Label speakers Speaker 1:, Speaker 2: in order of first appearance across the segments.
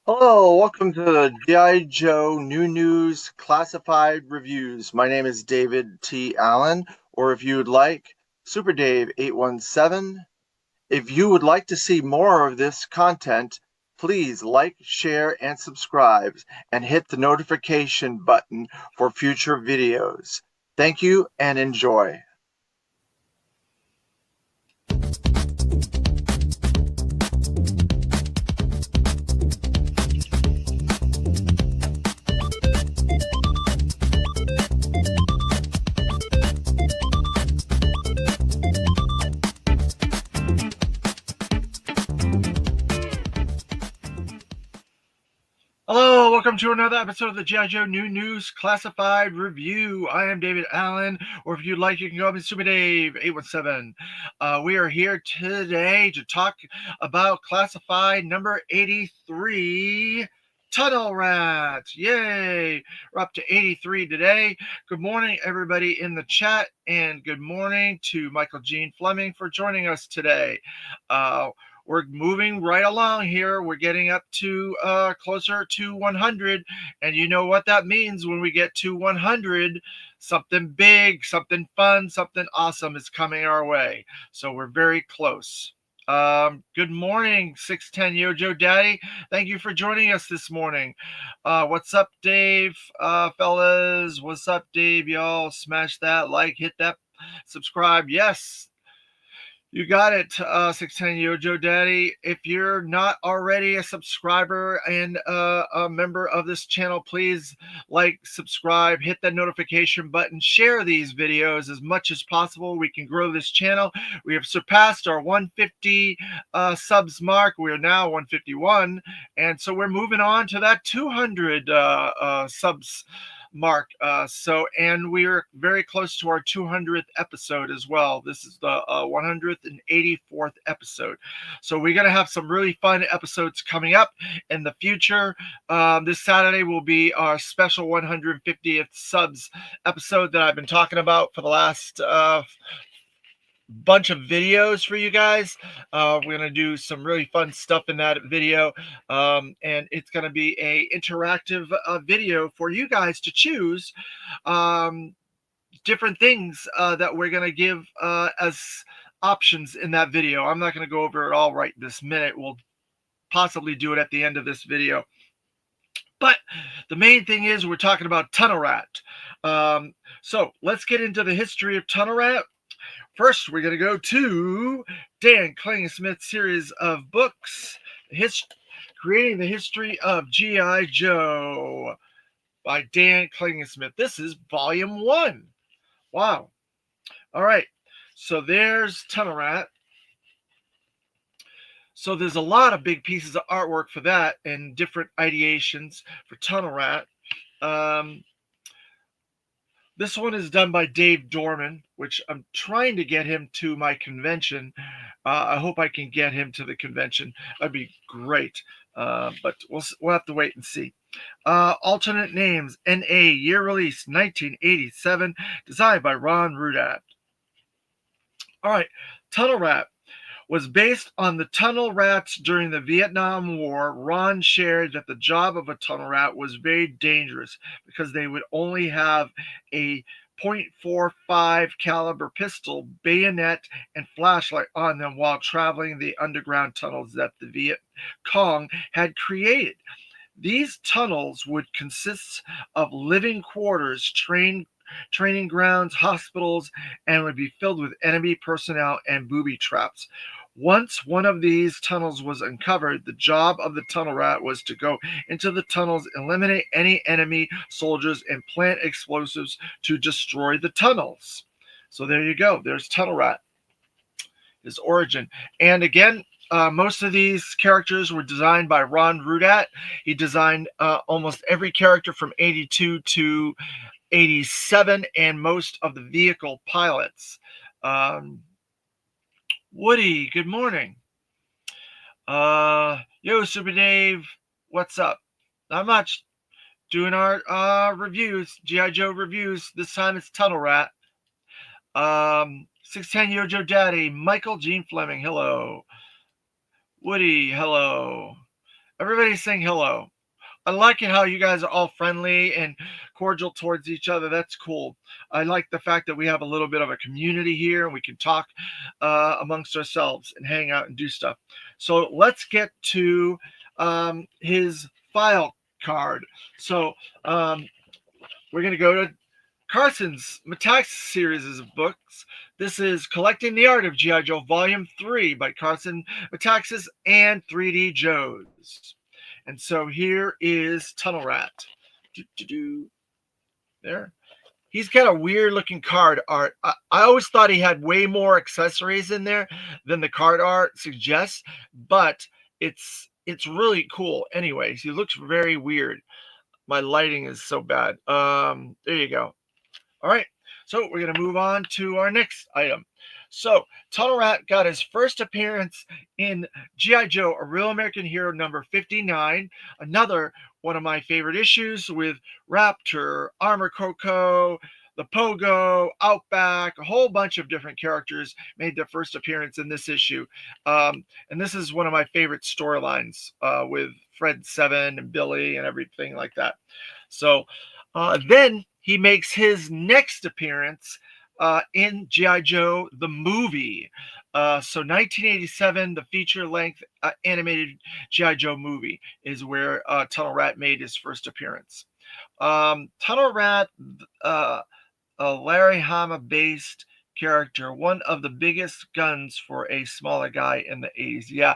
Speaker 1: Hello, welcome to the G.I. Joe New News Classified Reviews. My name is David T. Allen, or if you would like, Super Dave 817. If you would like to see more of this content, please like, share, and subscribe, and hit the notification button for future videos. Thank you and enjoy.
Speaker 2: Hello, welcome to another episode of the G.I. Joe New News Classified Review. I am David Allen, or if you'd like, you can call me Super Dave 817. We are here today to talk about Classified number 83, Tunnel Rats. Yay! We're up to 83 today. Good morning, everybody in the chat, and good morning to Michael Gene Fleming for joining us today. We're moving right along here. We're getting up to closer to 100. And you know what that means when we get to 100? Something big, something fun, something awesome is coming our way. So we're very close. Good morning, 610 Yojo Daddy. Thank you for joining us this morning. What's up, Dave? Fellas, what's up, Dave? Y'all smash that like, hit that subscribe. Yes. You got it, 610 Yojo Daddy. If you're not already a subscriber and a member of this channel, please like, subscribe, hit that notification button, share these videos as much as possible. We can grow this channel. We have surpassed our 150 subs mark. We are now 151. And so we're moving on to that 200 subs mark. And we're very close to our 200th episode as well. This is the 184th episode. So we're going to have some really fun episodes coming up in the future. This Saturday will be our special 150th subs episode that I've been talking about for the last bunch of videos for you guys. We're going to do some really fun stuff in that video, and it's going to be a interactive video for you guys to choose different things that we're going to give as options in that video. I'm not going to go over it all right this minute. We'll possibly do it at the end of this video. But the main thing is we're talking about Tunnel Rat. So let's get into the history of Tunnel Rat. First, we're going to go to Dan Klingensmith's series of books, Creating the History of G.I. Joe by Dan Klingensmith. This is volume 1. Wow. All right. So there's Tunnel Rat. So there's a lot of big pieces of artwork for that and different ideations for Tunnel Rat. This one is done by Dave Dorman, which I'm trying to get him to my convention. I hope I can get him to the convention. That'd be great. But we'll have to wait and see. Alternate names, N.A., year release, 1987, designed by Ron Rudat. All right, Tunnel Rat was based on the tunnel rats during the Vietnam War. Ron shared that the job of a tunnel rat was very dangerous because they would only have a .45 caliber pistol, bayonet, and flashlight on them while traveling the underground tunnels that the Viet Cong had created. These tunnels would consist of living quarters, training grounds, hospitals, and would be filled with enemy personnel and booby traps. Once one of these tunnels was uncovered, the job of the tunnel rat was to go into the tunnels, eliminate any enemy soldiers, and plant explosives to destroy the tunnels. So there you go. There's Tunnel Rat, his origin. And again, most of these characters were designed by Ron Rudat. He designed almost every character from 82 to 87 and most of the vehicle pilots. Woody, good morning. Yo, Super Dave, what's up? Not much. Doing our reviews, G.I. Joe reviews. This time it's Tunnel Rat. 610 Yojo Daddy, Michael Gene Fleming, hello. Woody, hello. Everybody's saying hello. I like it how you guys are all friendly and cordial towards each other. That's cool. I like the fact that we have a little bit of a community here and we can talk amongst ourselves and hang out and do stuff. So let's get to his file card. So we're going to go to Carson's Metaxas series of books. This is Collecting the Art of G.I. Joe Volume 3 by Carson Metaxas and 3D Joes. And so here is Tunnel Rat. There. He's got a weird looking card art. I always thought he had way more accessories in there than the card art suggests, but it's really cool. Anyways, he looks very weird. My lighting is so bad. There you go. All right. So we're going to move on to our next item. So Tunnel Rat got his first appearance in G.I. Joe, A Real American Hero number 59, another one of my favorite issues with Raptor, Armor Coco, the Pogo, Outback, a whole bunch of different characters made their first appearance in this issue. And this is one of my favorite storylines with Fred Seven and Billy and everything like that. So then he makes his next appearance in G.I. Joe, the movie. So 1987, the feature-length animated G.I. Joe movie is where Tunnel Rat made his first appearance. Tunnel Rat, a Larry Hama-based character, one of the biggest guns for a smaller guy in the 80s. Yeah,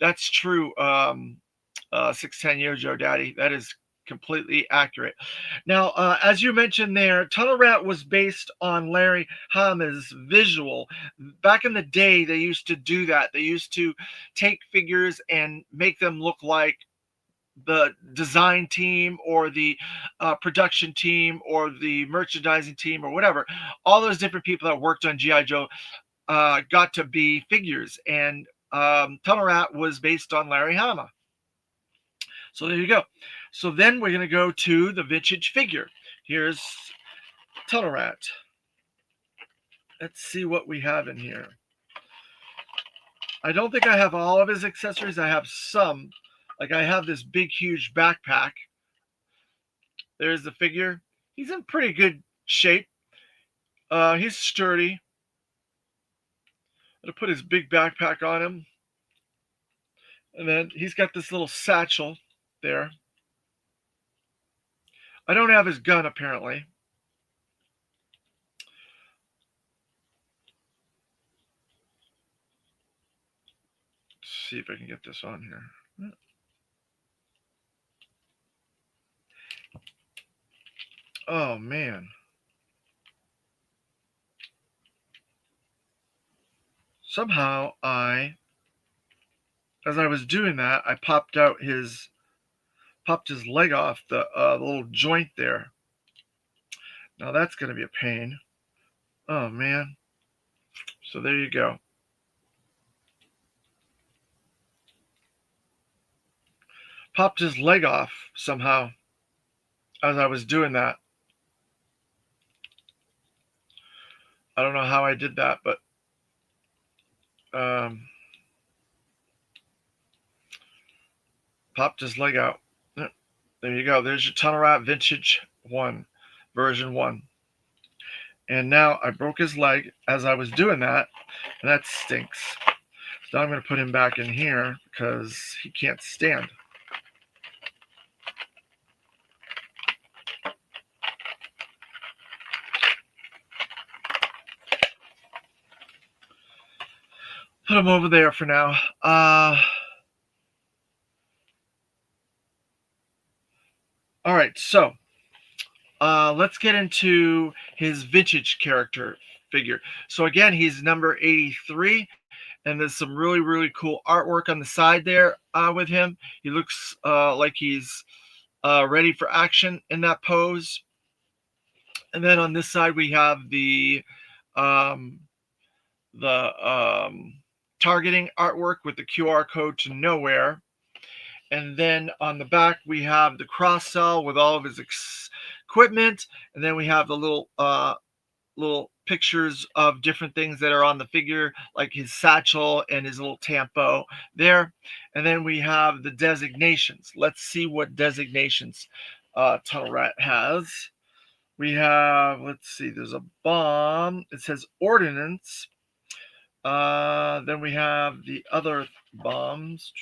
Speaker 2: that's true. 610 Yojo Daddy, that is completely accurate. Now, as you mentioned there, Tunnel Rat was based on Larry Hama's visual. Back in the day, they used to do that. They used to take figures and make them look like the design team or the production team or the merchandising team or whatever. All those different people that worked on G.I. Joe got to be figures. And Tunnel Rat was based on Larry Hama. So there you go. So then we're going to go to the vintage figure. Here's Tunnel Rat. Let's see what we have in here. I don't think I have all of his accessories. I have some. Like I have this big, huge backpack. There's the figure. He's in pretty good shape. He's sturdy. I'm going to put his big backpack on him. And then he's got this little satchel there. I don't have his gun, apparently. Let's see if I can get this on here. Oh, man. Somehow as I was doing that, I popped his leg off the little joint there. Now that's going to be a pain. Oh, man. So there you go. Popped his leg off somehow as I was doing that. I don't know how I did that, but popped his leg out. There you go. There's your Tunnel Rat Vintage 1, version 1. And now I broke his leg as I was doing that, and that stinks. So now I'm going to put him back in here because he can't stand. Put him over there for now. All right, so let's get into his vintage character figure. So again, he's number 83, and there's some really, really cool artwork on the side there with him. He looks like he's ready for action in that pose. And then on this side, we have the targeting artwork with the QR code to nowhere. And then on the back, we have the cross cell with all of his equipment. And then we have the little pictures of different things that are on the figure, like his satchel and his little tampo there. And then we have the designations. Let's see what designations Tunnel Rat has. We have, let's see, there's a bomb. It says ordnance. Then we have the other bombs.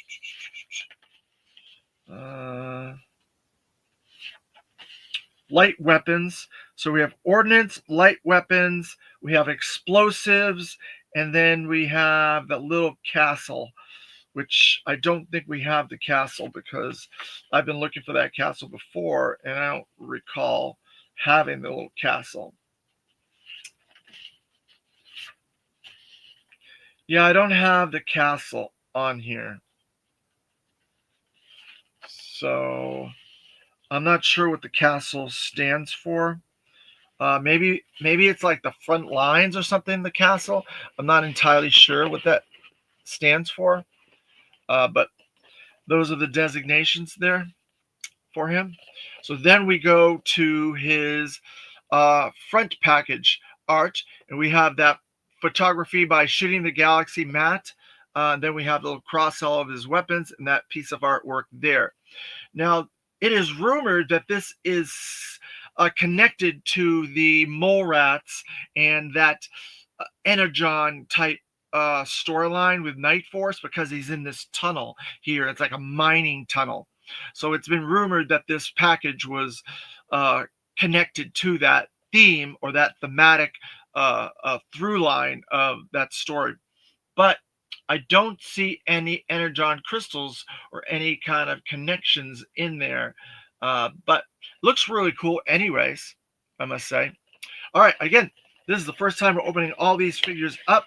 Speaker 2: Light weapons. So we have ordnance, light weapons, we have explosives, and then we have that little castle, which I don't think we have the castle because I've been looking for that castle before and I don't recall having the little castle. Yeah, I don't have the castle on here. So I'm not sure what the castle stands for. Maybe it's like the front lines or something, the castle. I'm not entirely sure what that stands for. But those are the designations there for him. So then we go to his front package art, and we have that photography by Shooting the Galaxy Matt. Then we have the little cross all of his weapons and that piece of artwork there. Now, it is rumored that this is connected to the Mole Rats and that Energon type storyline with Night Force, because he's in this tunnel here. It's like a mining tunnel. So it's been rumored that this package was connected to that theme or that thematic through line of that story. But I don't see any Energon crystals or any kind of connections in there. But looks really cool anyways, I must say. All right, again, this is the first time we're opening all these figures up.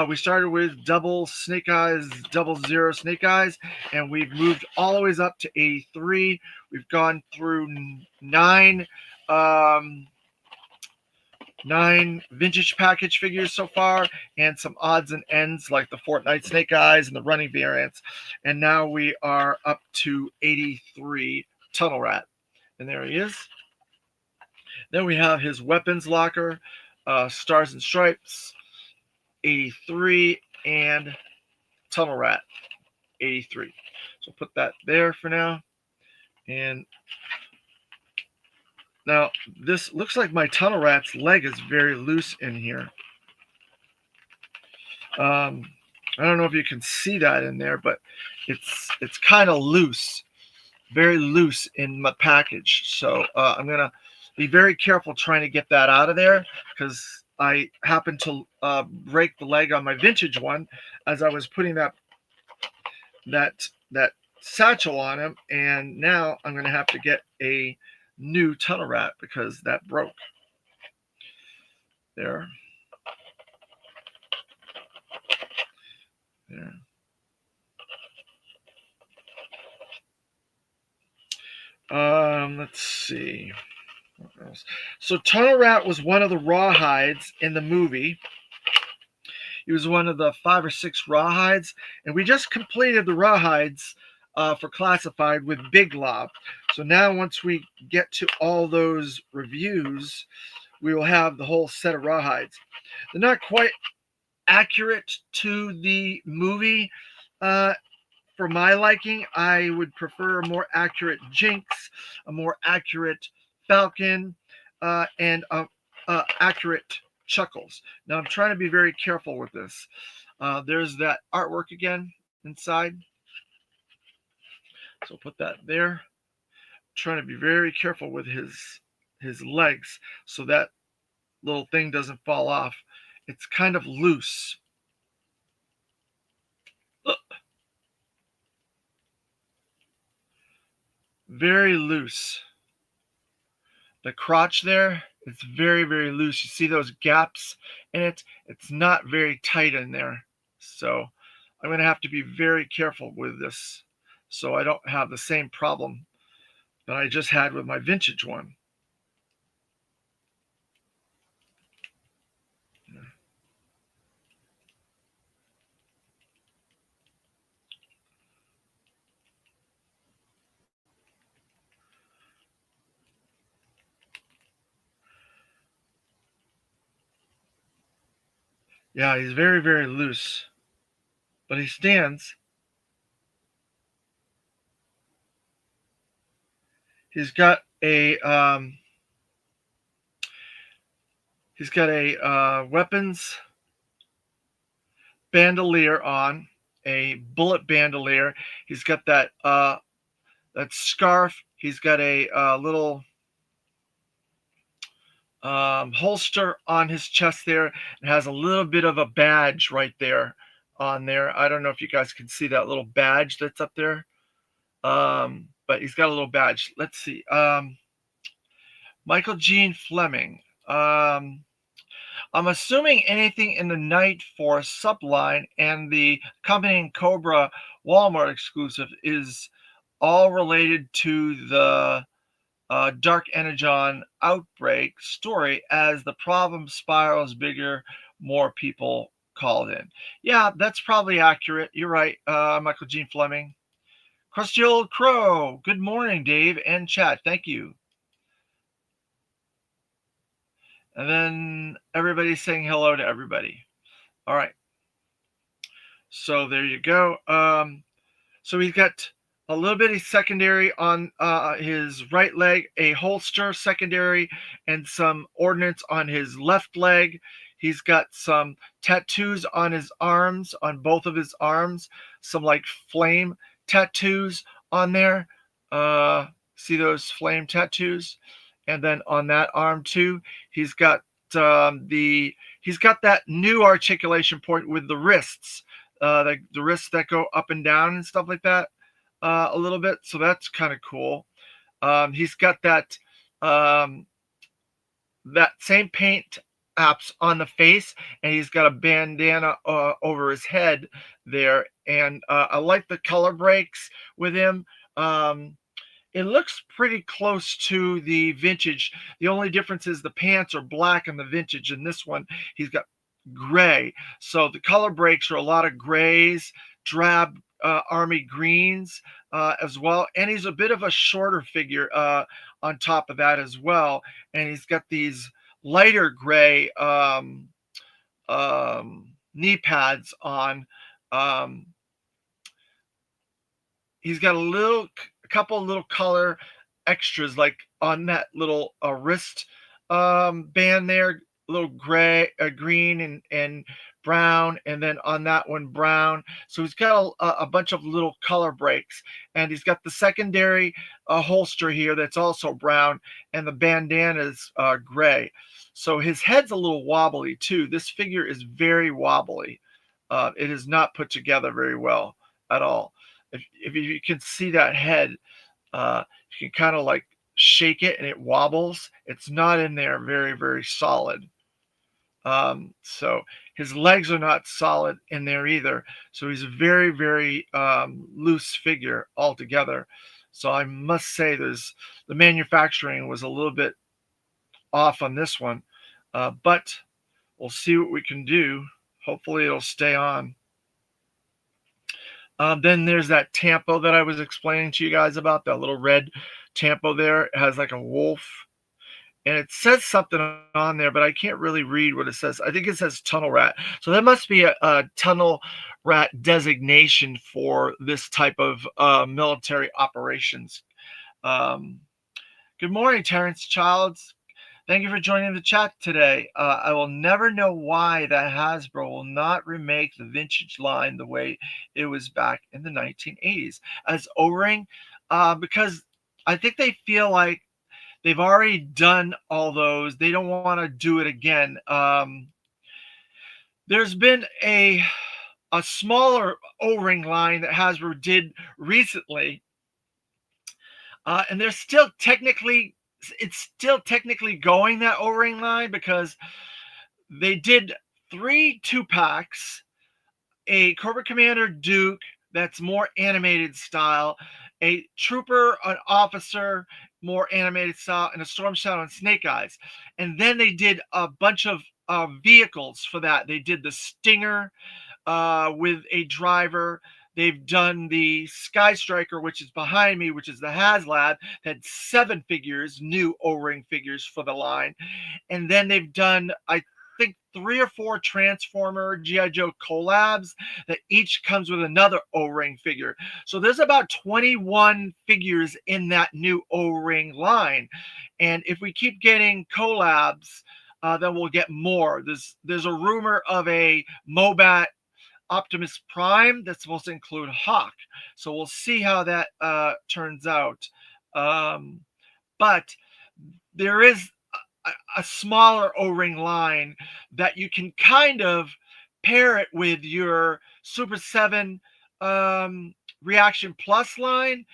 Speaker 2: We started with double Snake Eyes, 00 Snake Eyes, and we've moved all the ways up to 83. We've gone through 9 vintage package figures so far, and some odds and ends like the Fortnite Snake Eyes and the running variants. And now we are up to 83 Tunnel Rat. And there he is. Then we have his weapons locker, Stars and Stripes, 83, and Tunnel Rat, 83. So put that there for now. And now this looks like my Tunnel Rat's leg is very loose in here. I don't know if you can see that in there, but it's kind of loose, very loose in my package. So I'm gonna be very careful trying to get that out of there, because I happened to break the leg on my vintage one as I was putting that satchel on him, and now I'm going to have to get a new Tunnel Rat because that broke. There. Let's see. What else? So Tunnel Rat was one of the rawhides in the movie. He was one of the 5 or 6 rawhides, and we just completed the rawhides for Classified with Big Lob. So now once we get to all those reviews, we will have the whole set of rawhides. They're not quite accurate to the movie. For my liking, I would prefer a more accurate Jinx, a more accurate Falcon, and accurate Chuckles. Now I'm trying to be very careful with this. There's that artwork again inside. So put that there. I'm trying to be very careful with his legs so that little thing doesn't fall off. It's kind of loose. Very loose. The crotch there, it's very, very loose. You see those gaps in it? It's not very tight in there. So I'm going to have to be very careful with this so I don't have the same problem that I just had with my vintage one. Yeah, he's very, very loose, but he stands. He's got a weapons bandolier on, a bullet bandolier. He's got that scarf. He's got a little holster on his chest there. It has a little bit of a badge right there on there. I don't know if you guys can see that little badge that's up there. But he's got a little badge. Let's see. Michael Gene Fleming. I'm assuming anything in the Night Force subline and the accompanying Cobra Walmart exclusive is all related to the Dark Energon outbreak story as the problem spirals bigger, more people called in. Yeah, that's probably accurate. You're right, Michael Gene Fleming. Crusty Old Crow. Good morning, Dave and chat. Thank you. And then everybody's saying hello to everybody. All right. So there you go. So he's got a little bit of secondary on his right leg, a holster secondary, and some ordnance on his left leg. He's got some tattoos on his arms, on both of his arms, some like flame tattoos on there. See those flame tattoos? And then on that arm too, he's got he's got that new articulation point with the wrists, the wrists that go up and down and stuff like that, a little bit. So that's kind of cool. He's got that same paint apps on the face, and he's got a bandana over his head there. And I like the color breaks with him. It looks pretty close to the vintage. The only difference is the pants are black in the vintage, and this one he's got gray. So the color breaks are a lot of grays, drab army greens as well. And he's a bit of a shorter figure on top of that as well. And he's got these lighter gray knee pads on. He's got a couple little color extras like on that little wrist band there, little gray, green and brown, and then on that one brown. So he's got a bunch of little color breaks, and he's got the secondary holster here that's also brown, and the bandana's gray. So his head's a little wobbly too. This figure is very wobbly. It is not put together very well at all. If you can see that head, you can kind of like shake it and it wobbles. It's not in there very, very solid. So his legs are not solid in there either. So he's a very, very loose figure altogether. So I must say the manufacturing was a little bit off on this one. But we'll see what we can do. Hopefully it'll stay on. Then there's that tampo that I was explaining to you guys about, that little red tampo there. It has like a wolf. And it says something on there, but I can't really read what it says. I think it says tunnel rat. So that must be a tunnel rat designation for this type of military operations. Good morning, Terrence Childs. Thank you for joining the chat today. I will never know why that Hasbro will not remake the vintage line the way it was back in the 1980s as O-ring, because I think they feel like they've already done all those. They don't want to do it again. There's been a smaller O-ring line that Hasbro did recently, and they're still technically going, that O-ring line, because they did 3 2-packs, a Cobra Commander Duke that's more animated style, a Trooper, an Officer, more animated style, and a Storm Shadow and Snake Eyes. And then they did a bunch of vehicles for that. They did the Stinger with a driver. They've done the Sky Striker, which is behind me, which is the HasLab, had 7 figures, new O-ring figures for the line. And then they've done, I think 3 or 4 Transformer G.I. Joe collabs that each comes with another O-ring figure. So there's about 21 figures in that new O-ring line. And if we keep getting collabs, then we'll get more. There's a rumor of a Mobat Optimus Prime that's supposed to include Hawk. So we'll see how that turns out. But there is a smaller O-ring line that you can kind of pair it with your Super 7 Reaction Plus line.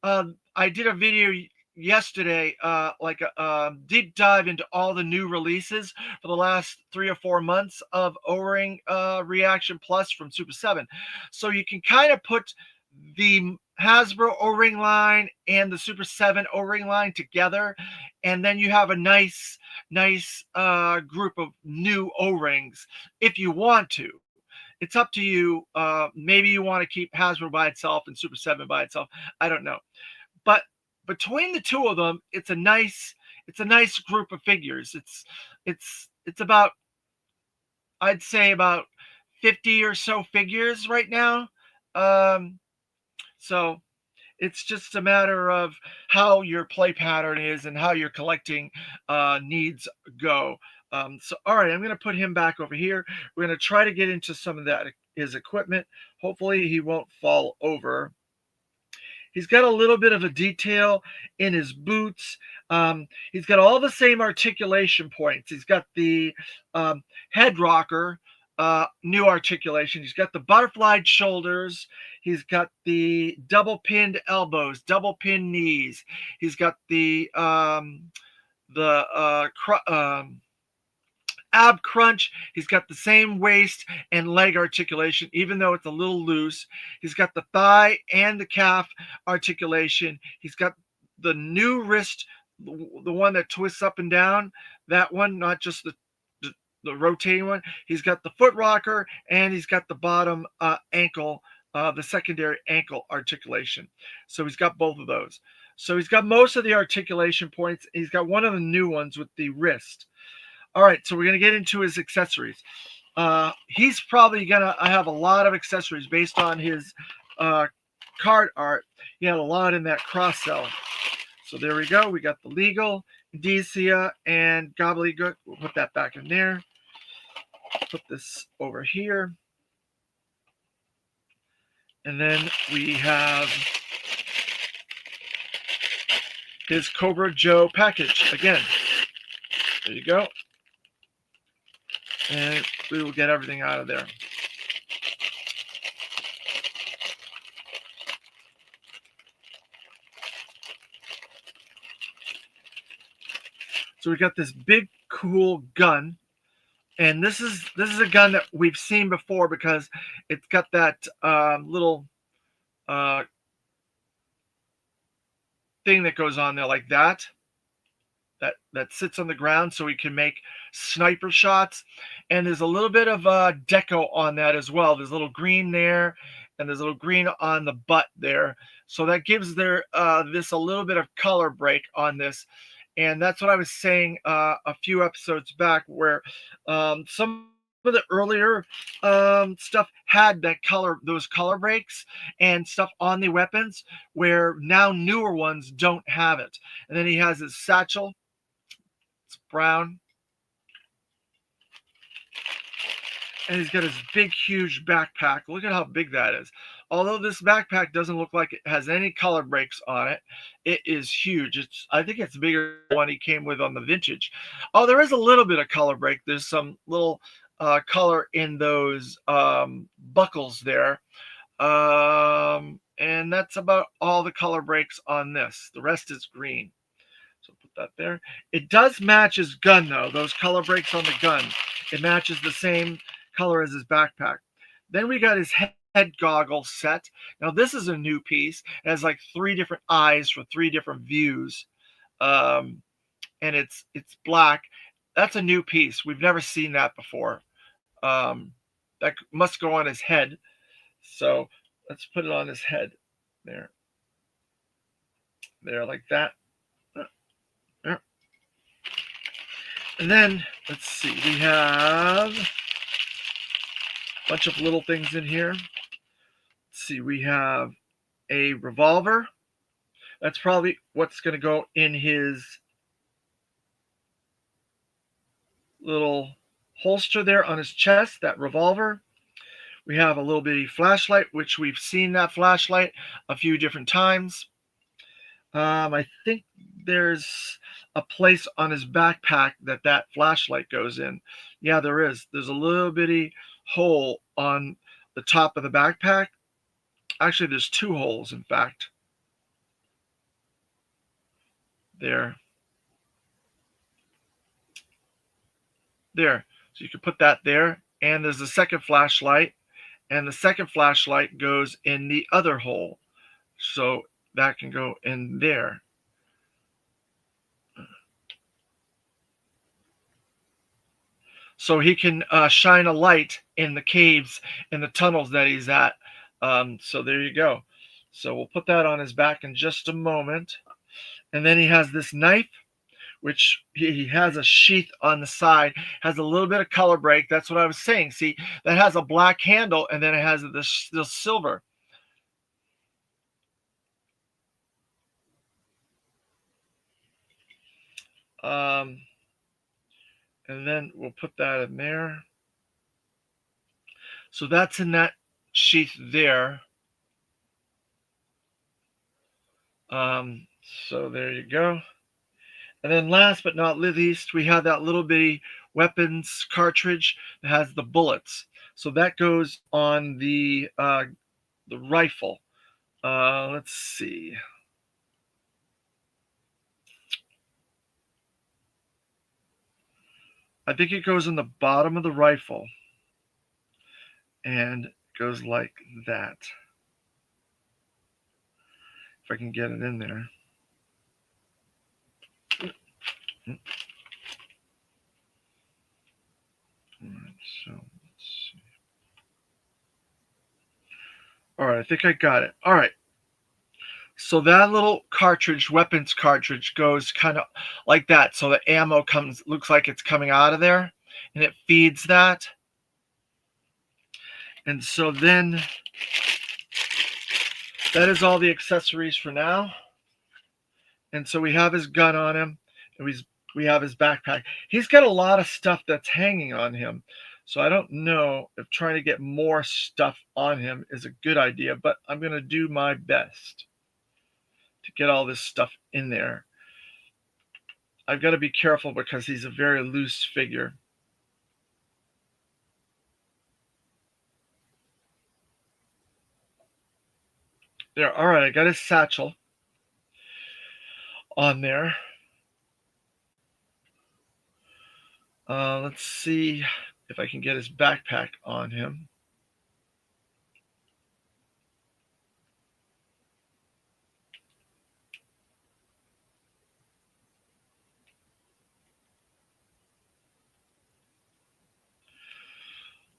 Speaker 2: I did a video yesterday, like a deep dive into all the new releases for the last 3 or 4 months of O-ring Reaction Plus from Super 7. So you can kind of put the Hasbro O-ring line and the Super 7 O-ring line together, and then you have a nice group of new O-rings if you want to. It's up to you. Maybe you want to keep Hasbro by itself and Super 7 by itself. I don't know. But between the two of them, it's a nice group of figures. It's about, I'd say, about 50 or so figures right now. So it's just a matter of how your play pattern is and how your collecting needs go. So all right, I'm going to put him back over here. We're going to try to get into some of his equipment. Hopefully he won't fall over. He's got a little bit of a detail in his boots. He's got all the same articulation points. He's got the head rocker, new articulation. He's got the butterflied shoulders. He's got the double pinned elbows, double pinned knees. He's got the ab crunch. He's got the same waist and leg articulation, even though it's a little loose. He's got the thigh and the calf articulation. He's got the new wrist, the one that twists up and down, that one, not just the rotating one. He's got the foot rocker, and he's got the bottom ankle, the secondary ankle articulation. So he's got both of those. So he's got most of the articulation points. He's got one of the new ones with the wrist. All right, so we're going to get into his accessories. He's probably going to have a lot of accessories based on his card art. He had a lot in that cross cell. So there we go. We got the Legal, Decia, and Gobbledygook. We'll put that back in there. Put this over here. And then we have his Cobra Joe package. Again, there you go. And we will get everything out of there. So we got this big, cool gun, and this is a gun that we've seen before because it's got that little thing that goes on there like that. That sits on the ground so we can make sniper shots. And there's a little bit of deco on that as well. There's a little green there, and there's a little green on the butt there. So that gives this a little bit of color break on this. And that's what I was saying a few episodes back, where some of the earlier stuff had those color breaks and stuff on the weapons, where now newer ones don't have it. And then he has his satchel. It's brown. And he's got his big, huge backpack. Look at how big that is. Although this backpack doesn't look like it has any color breaks on it, it is huge. I think it's bigger than the one he came with on the vintage. Oh, there is a little bit of color break. There's some little color in those buckles there. And that's about all the color breaks on this. The rest is green. So put that there. It does match his gun, though. Those color breaks on the gun. It matches the same color as his backpack. Then we got his head goggle set. Now this is a new piece. It has like 3 different eyes for 3 different views. And it's black. That's a new piece. We've never seen that before. That must go on his head. So let's put it on his head. There, like that. There. And then, let's see, we have a bunch of little things in here. Let's see, we have a revolver. That's probably what's going to go in his little holster there on his chest, that revolver. We have a little bitty flashlight, which we've seen that flashlight a few different times. I think there's a place on his backpack that flashlight goes in. Yeah, there is. There's a little bitty hole on the top of the backpack. Actually, there's two holes, in fact. There. There. So you can put that there. And there's a second flashlight. And the second flashlight goes in the other hole. So that can go in there. So he can shine a light in the caves, in the tunnels that he's at. So there you go. So we'll put that on his back in just a moment. And then he has this knife, which he has a sheath on the side, has a little bit of color break. That's what I was saying. See, that has a black handle, and then it has this silver. And then we'll put that in there. So that's in that sheath there. So there you go. And then last but not least, we have that little bitty weapons cartridge that has the bullets. So that goes on the rifle. Let's see. I think it goes in the bottom of the rifle and goes like that. If I can get it in there. So let's see. All right, I think I got it. All right. So that little cartridge, weapons cartridge, goes kind of like that. So the ammo looks like it's coming out of there, and it feeds that. And so then that is all the accessories for now. And so we have his gun on him, and we have his backpack. He's got a lot of stuff that's hanging on him. So I don't know if trying to get more stuff on him is a good idea, but I'm going to do my best to get all this stuff in there. I've got to be careful because he's a very loose figure. There, all right, I got his satchel on there. Let's see if I can get his backpack on him.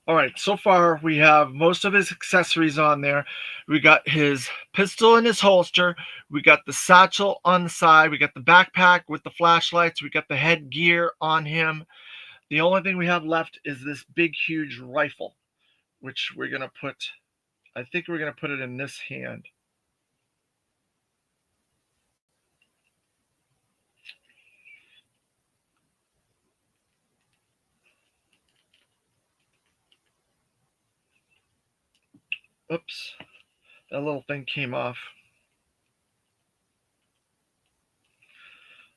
Speaker 2: All right, so far we have most of his accessories on there. We got his pistol in his holster. We got the satchel on the side. We got the backpack with the flashlights. We got the headgear on him. The only thing we have left is this big, huge rifle, which we're going to put, I think we're going to put it in this hand. Oops, that little thing came off.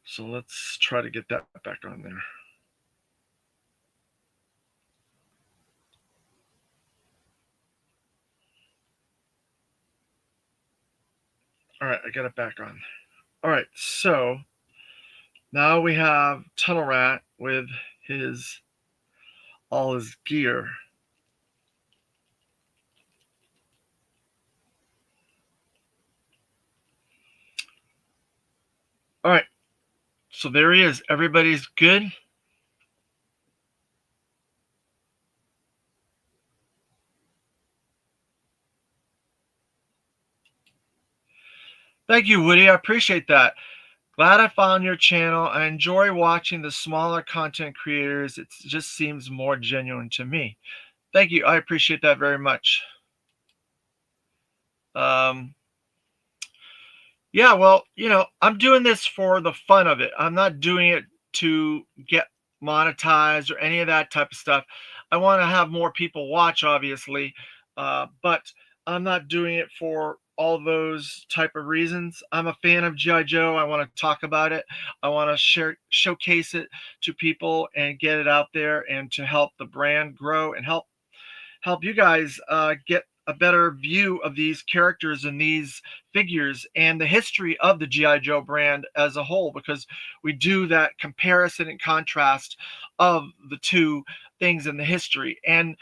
Speaker 2: So let's try to get that back on there. All right, I got it back on. All right, so now we have Tunnel Rat with all his gear. All right, so there he is. Everybody's good. Thank you, Woody. I appreciate that. Glad I found your channel. I enjoy watching the smaller content creators. It just seems more genuine to me. Thank you. I appreciate that very much. Um, yeah, well, I'm doing this for the fun of it. I'm not doing it to get monetized or any of that type of stuff. I want to have more people watch, obviously, but I'm not doing it for all those type of reasons. I'm a fan of GI Joe. I want to talk about it. I want to showcase it to people and get it out there and to help the brand grow and help you guys get a better view of these characters and these figures and the history of the GI Joe brand as a whole, because we do that comparison and contrast of the two things in the history. And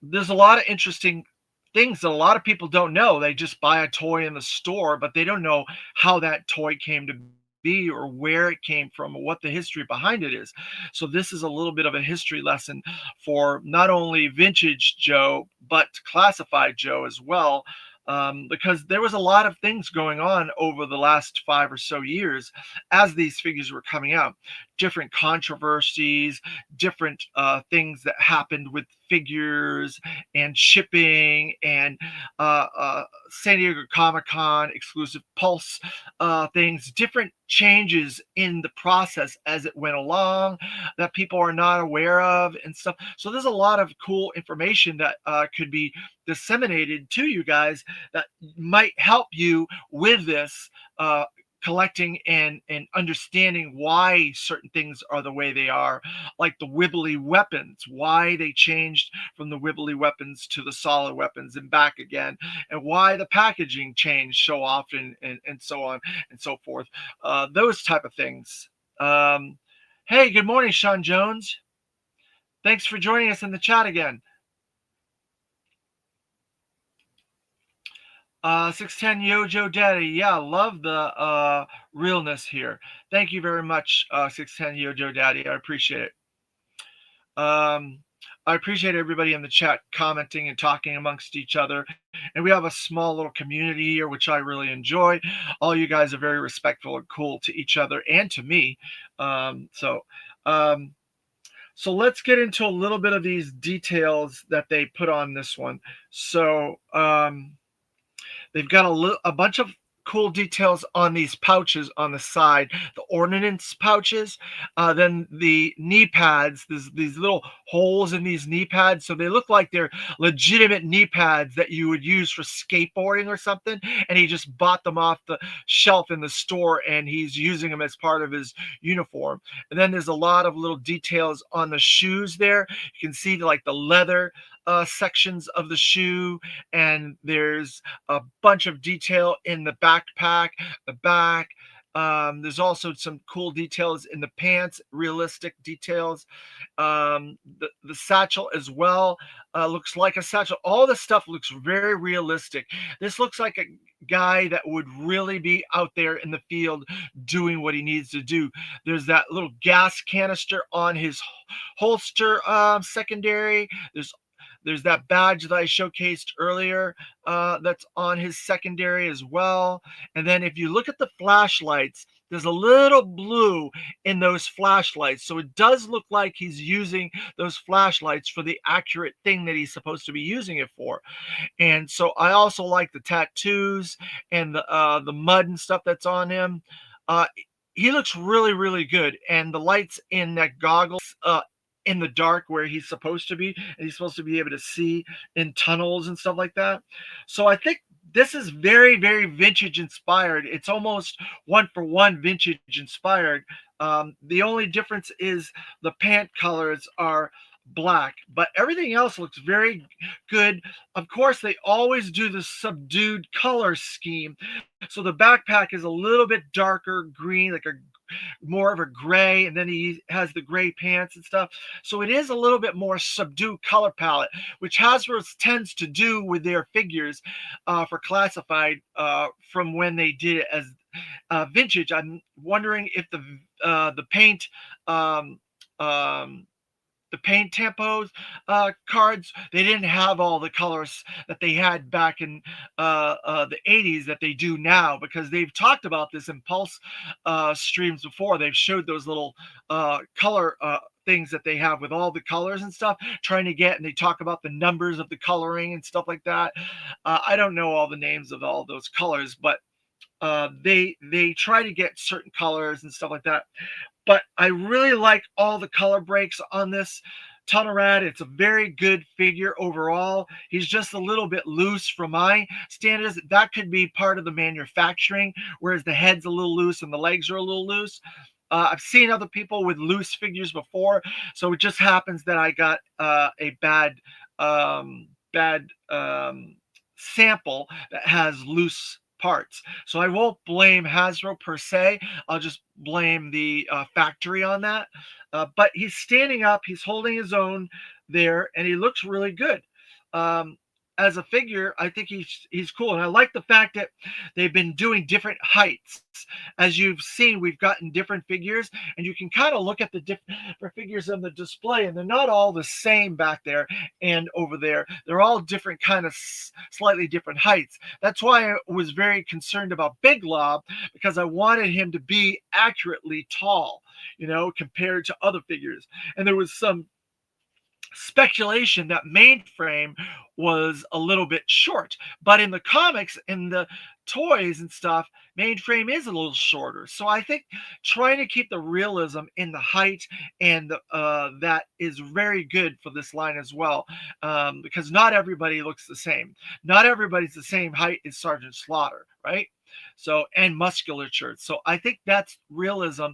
Speaker 2: there's a lot of interesting things that a lot of people don't know. They just buy a toy in the store, but they don't know how that toy came to be or where it came from or what the history behind it is. So this is a little bit of a history lesson for not only vintage Joe, but classified Joe as well. Because there was a lot of things going on over the last 5 or so years as these figures were coming out, different controversies, different things that happened with figures and shipping and San Diego Comic-Con exclusive Pulse things, different changes in the process as it went along that people are not aware of and stuff. So there's a lot of cool information that could be disseminated to you guys that might help you with this collecting and understanding why certain things are the way they are, like the wibbly weapons, why they changed from the wibbly weapons to the solid weapons and back again, and why the packaging changed so often, and so on and so forth. Those type of things. Hey, good morning, Sean Jones. Thanks for joining us in the chat again. 610 Yojo Daddy. Yeah, love the realness here. Thank you very much, 610 Yojo Daddy. I appreciate it. I appreciate everybody in the chat commenting and talking amongst each other. And we have a small little community here, which I really enjoy. All you guys are very respectful and cool to each other and to me. So let's get into a little bit of these details that they put on this one. So they've got a bunch of cool details on these pouches on the side, the ordnance pouches, then the knee pads. There's these little holes in these knee pads, so they look like they're legitimate knee pads that you would use for skateboarding or something, and he just bought them off the shelf in the store and he's using them as part of his uniform. And then there's a lot of little details on the shoes there. You can see like the leather sections of the shoe, and there's a bunch of detail in the backpack, the back. There's also some cool details in the pants, realistic details. The satchel as well looks like a satchel. All this stuff looks very realistic. This looks like a guy that would really be out there in the field doing what he needs to do. There's that little gas canister on his holster secondary. There's that badge that I showcased earlier that's on his secondary as well. And then if you look at the flashlights, there's a little blue in those flashlights. So it does look like he's using those flashlights for the accurate thing that he's supposed to be using it for. And so I also like the tattoos and the mud and stuff that's on him. He looks really, really good. And the lights in that goggles in the dark where he's supposed to be, and he's supposed to be able to see in tunnels and stuff like that. So I think this is very, very vintage inspired. It's almost one for one vintage inspired. The only difference is the pant colors are black, but everything else looks very good. Of course, they always do the subdued color scheme. So the backpack is a little bit darker green, like a more of a gray, and then he has the gray pants and stuff. So it is a little bit more subdued color palette, which Hasbro tends to do with their figures for classified from when they did it as vintage. I'm wondering if the paint the paint tempos cards, they didn't have all the colors that they had back in the 80s that they do now, because they've talked about this in Pulse streams before. They've showed those little color things that they have with all the colors and stuff, trying to get, and they talk about the numbers of the coloring and stuff like that. I don't know all the names of all those colors, but they try to get certain colors and stuff like that. But I really like all the color breaks on this Tunnel Rat. It's a very good figure overall. He's just a little bit loose from my standards. That could be part of the manufacturing, whereas the head's a little loose and the legs are a little loose. I've seen other people with loose figures before, so it just happens that I got a bad sample that has loose parts. So I won't blame Hasbro per se. I'll just blame the factory on that. But he's standing up, he's holding his own there, and he looks really good. As a figure, I think he's cool, and I like the fact that they've been doing different heights. As you've seen, we've gotten different figures, and you can kind of look at the different figures on the display, and they're not all the same back there and over there. They're all different, kind of slightly different heights. That's why I was very concerned about Big Lob, because I wanted him to be accurately tall, compared to other figures. And there was some speculation that Mainframe was a little bit short, but in the comics, in the toys and stuff, Mainframe is a little shorter. So I think trying to keep the realism in the height, and that is very good for this line as well, because not everybody looks the same. Not everybody's the same height as Sergeant Slaughter, right? So, and musculature. So I think that's realism.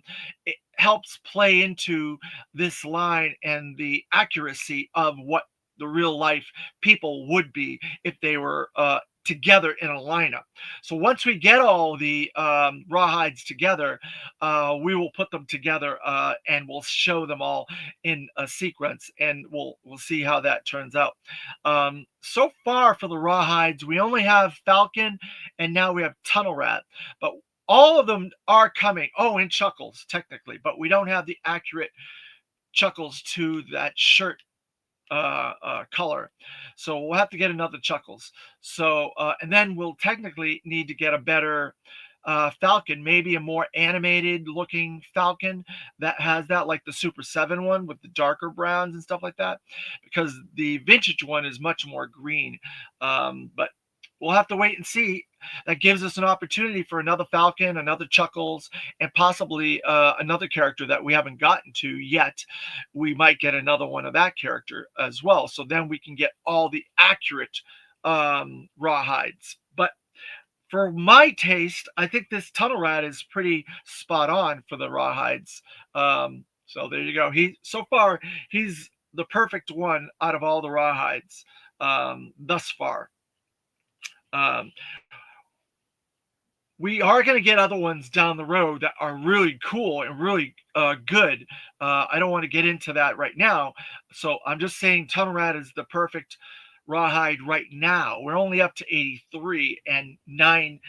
Speaker 2: It helps play into this line and the accuracy of what the real life people would be if they were together in a lineup. So once we get all the rawhides together, we will put them together and we'll show them all in a sequence, and we'll see how that turns out. So far for the rawhides, we only have Falcon, and now we have Tunnel Rat, but all of them are coming. Oh, and Chuckles technically, but we don't have the accurate Chuckles to that shirt color, so we'll have to get another Chuckles. So and then we'll technically need to get a better Falcon, maybe a more animated looking Falcon that has that, like the Super 7 one with the darker browns and stuff like that, because the vintage one is much more green. But we'll have to wait and see. That gives us an opportunity for another Falcon, another Chuckles, and possibly another character that we haven't gotten to yet. We might get another one of that character as well. So then we can get all the accurate rawhides. But for my taste, I think this Tunnel Rat is pretty spot on for the rawhides. So there you go. So far, he's the perfect one out of all the rawhides thus far. We are going to get other ones down the road that are really cool and really good. I don't want to get into that right now. So I'm just saying Tunnel Rat is the perfect rawhide right now. We're only up to 83 and nine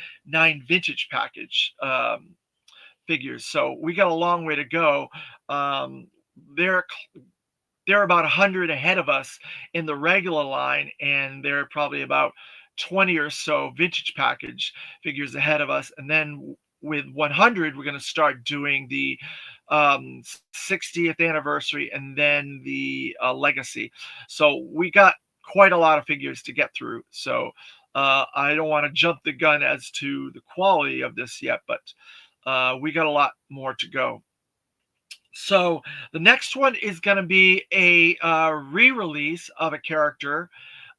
Speaker 2: vintage package figures. So we got a long way to go. They're about 100 ahead of us in the regular line, and they're probably about 20 or so vintage package figures ahead of us. And then with 100, we're going to start doing the 60th anniversary and then the legacy. So we got quite a lot of figures to get through. So I don't want to jump the gun as to the quality of this yet, but we got a lot more to go. So the next one is going to be a re-release of a character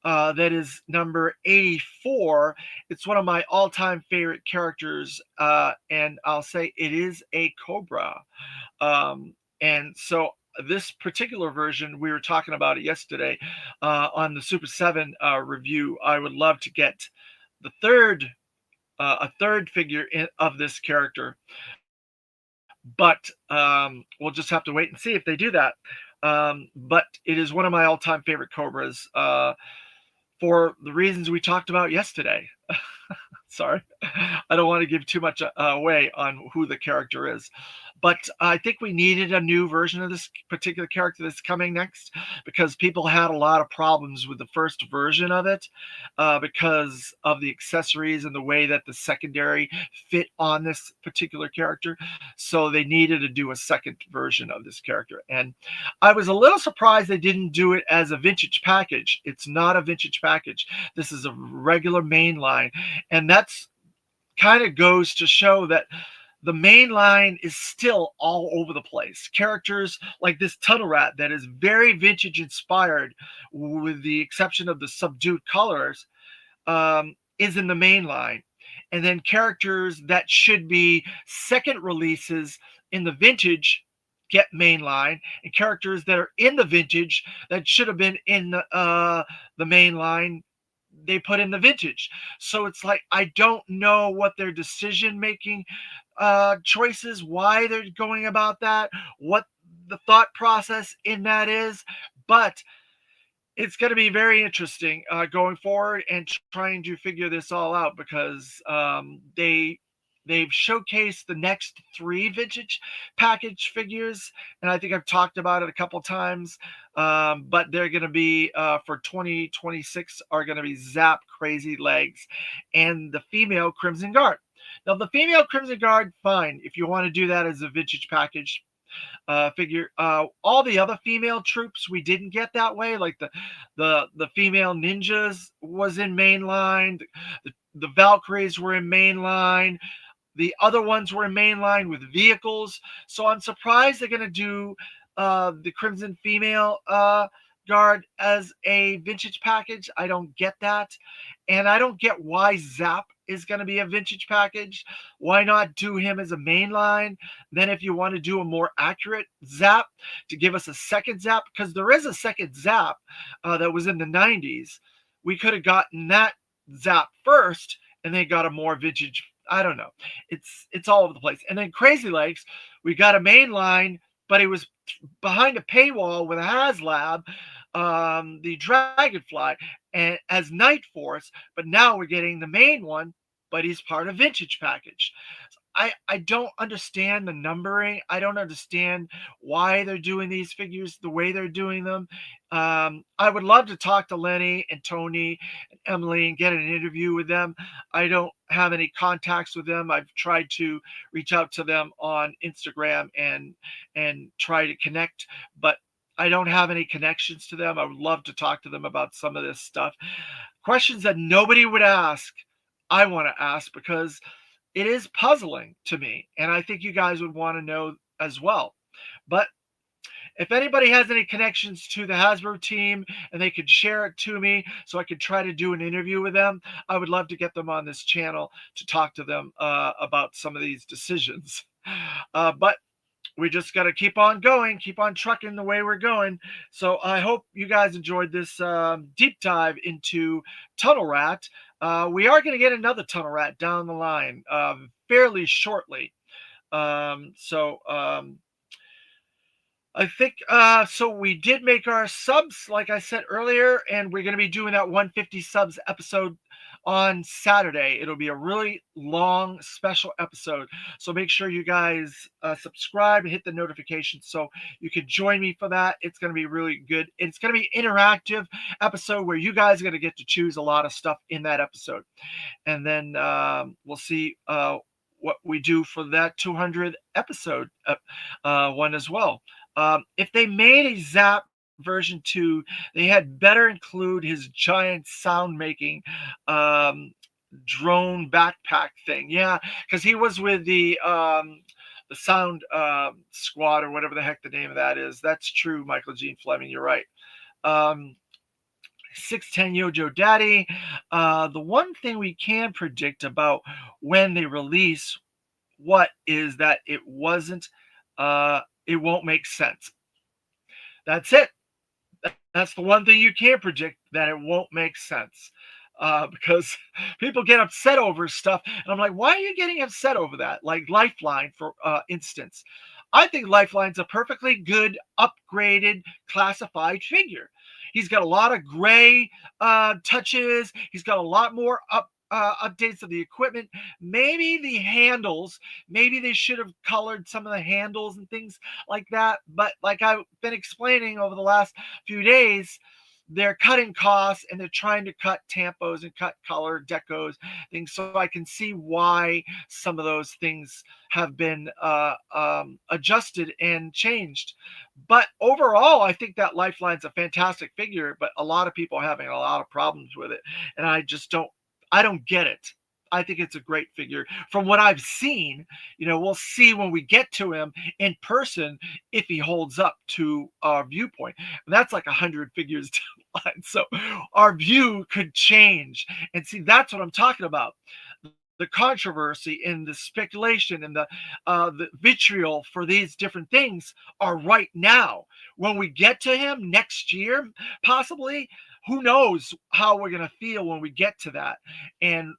Speaker 2: that is number 84. It's one of my all-time favorite characters, and I'll say it is a Cobra. And so this particular version, we were talking about it yesterday on the Super 7 review. I would love to get a third figure of this character, but we'll just have to wait and see if they do that. But it is one of my all-time favorite Cobras for the reasons we talked about yesterday. Sorry, I don't want to give too much away on who the character is. But I think we needed a new version of this particular character that's coming next because people had a lot of problems with the first version of it because of the accessories and the way that the secondary fit on this particular character. So they needed to do a second version of this character. And I was a little surprised they didn't do it as a vintage package. It's not a vintage package. This is a regular main line. And that's kind of goes to show that the main line is still all over the place. Characters like this Tunnel Rat that is very vintage inspired, with the exception of the subdued colors, is in the main line. And then characters that should be second releases in the vintage get mainline, and characters that are in the vintage that should have been in the main line, they put in the vintage. So it's like I don't know what their decision making choices, why they're going about that, what the thought process in that is, but it's going to be very interesting going forward and trying to figure this all out because they've showcased the next three vintage package figures, and I think I've talked about it a couple times. But they're going to be for 2026 are going to be Zap Crazy Legs and the female Crimson Guard. Now the female Crimson Guard, fine if you want to do that as a vintage package figure. All the other female troops we didn't get that way, like the female ninjas was in mainline, the Valkyries were in mainline, the other ones were in mainline with vehicles. So I'm surprised they're going to do the Crimson female guard as a vintage package. I don't get that. And I don't get why Zap is going to be a vintage package. Why not do him as a mainline? Then if you want to do a more accurate Zap to give us a second Zap, because there is a second Zap that was in the 90s. We could have gotten that Zap first and then got a more vintage. I don't know. It's all over the place. And then Crazy Legs, we got a mainline, but it was behind a paywall with a HasLab, the Dragonfly, and as Night Force. But now we're getting the main one, but he's part of vintage package. I don't understand the numbering. I don't understand why they're doing these figures the way they're doing them. I would love to talk to Lenny and Tony and Emily and get an interview with them. I don't have any contacts with them. I've tried to reach out to them on Instagram and try to connect, but I don't have any connections to them. I would love to talk to them about some of this stuff. Questions that nobody would ask, I want to ask because it is puzzling to me, and I think you guys would want to know as well. But if anybody has any connections to the Hasbro team and they could share it to me so I could try to do an interview with them, I would love to get them on this channel to talk to them about some of these decisions. But we just got to keep on going, keep on trucking the way we're going. So I hope you guys enjoyed this deep dive into Tunnel Rat. We are going to get another Tunnel Rat down the line fairly shortly. I think so. We did make our subs, like I said earlier, and we're going to be doing that 150 subs episode on Saturday. It'll be a really long special episode. So make sure you guys subscribe and hit the notifications so you can join me for that. It's going to be really good. It's going to be an interactive episode where you guys are going to get to choose a lot of stuff in that episode. And then we'll see what we do for that 200 episode one as well. If they made a Zap version 2, they had better include his giant sound making drone backpack thing. Yeah, because he was with the sound squad or whatever the heck the name of that is. That's true, Michael Gene Fleming. You're right. 610 Yojo Daddy. The one thing we can predict about when they release what is that it wasn't it won't make sense. That's it. That's the one thing you can't predict, that it won't make sense. Because people get upset over stuff. And I'm like, why are you getting upset over that? Like Lifeline, for instance. I think Lifeline's a perfectly good, upgraded, classified figure. He's got a lot of gray touches. He's got a lot more updates of the equipment, maybe the handles, maybe they should have colored some of the handles and things like that. But like I've been explaining over the last few days, they're cutting costs and they're trying to cut tampos and cut color decos things, so I can see why some of those things have been adjusted and changed. But overall, I think that Lifeline's a fantastic figure, but a lot of people are having a lot of problems with it, and I don't get it. I think it's a great figure from what I've seen. We'll see when we get to him in person if he holds up to our viewpoint. And that's like 100 figures down the line. So our view could change. And see, that's what I'm talking about. The controversy and the speculation and the vitriol for these different things are right now. When we get to him next year, possibly, who knows how we're going to feel when we get to that. And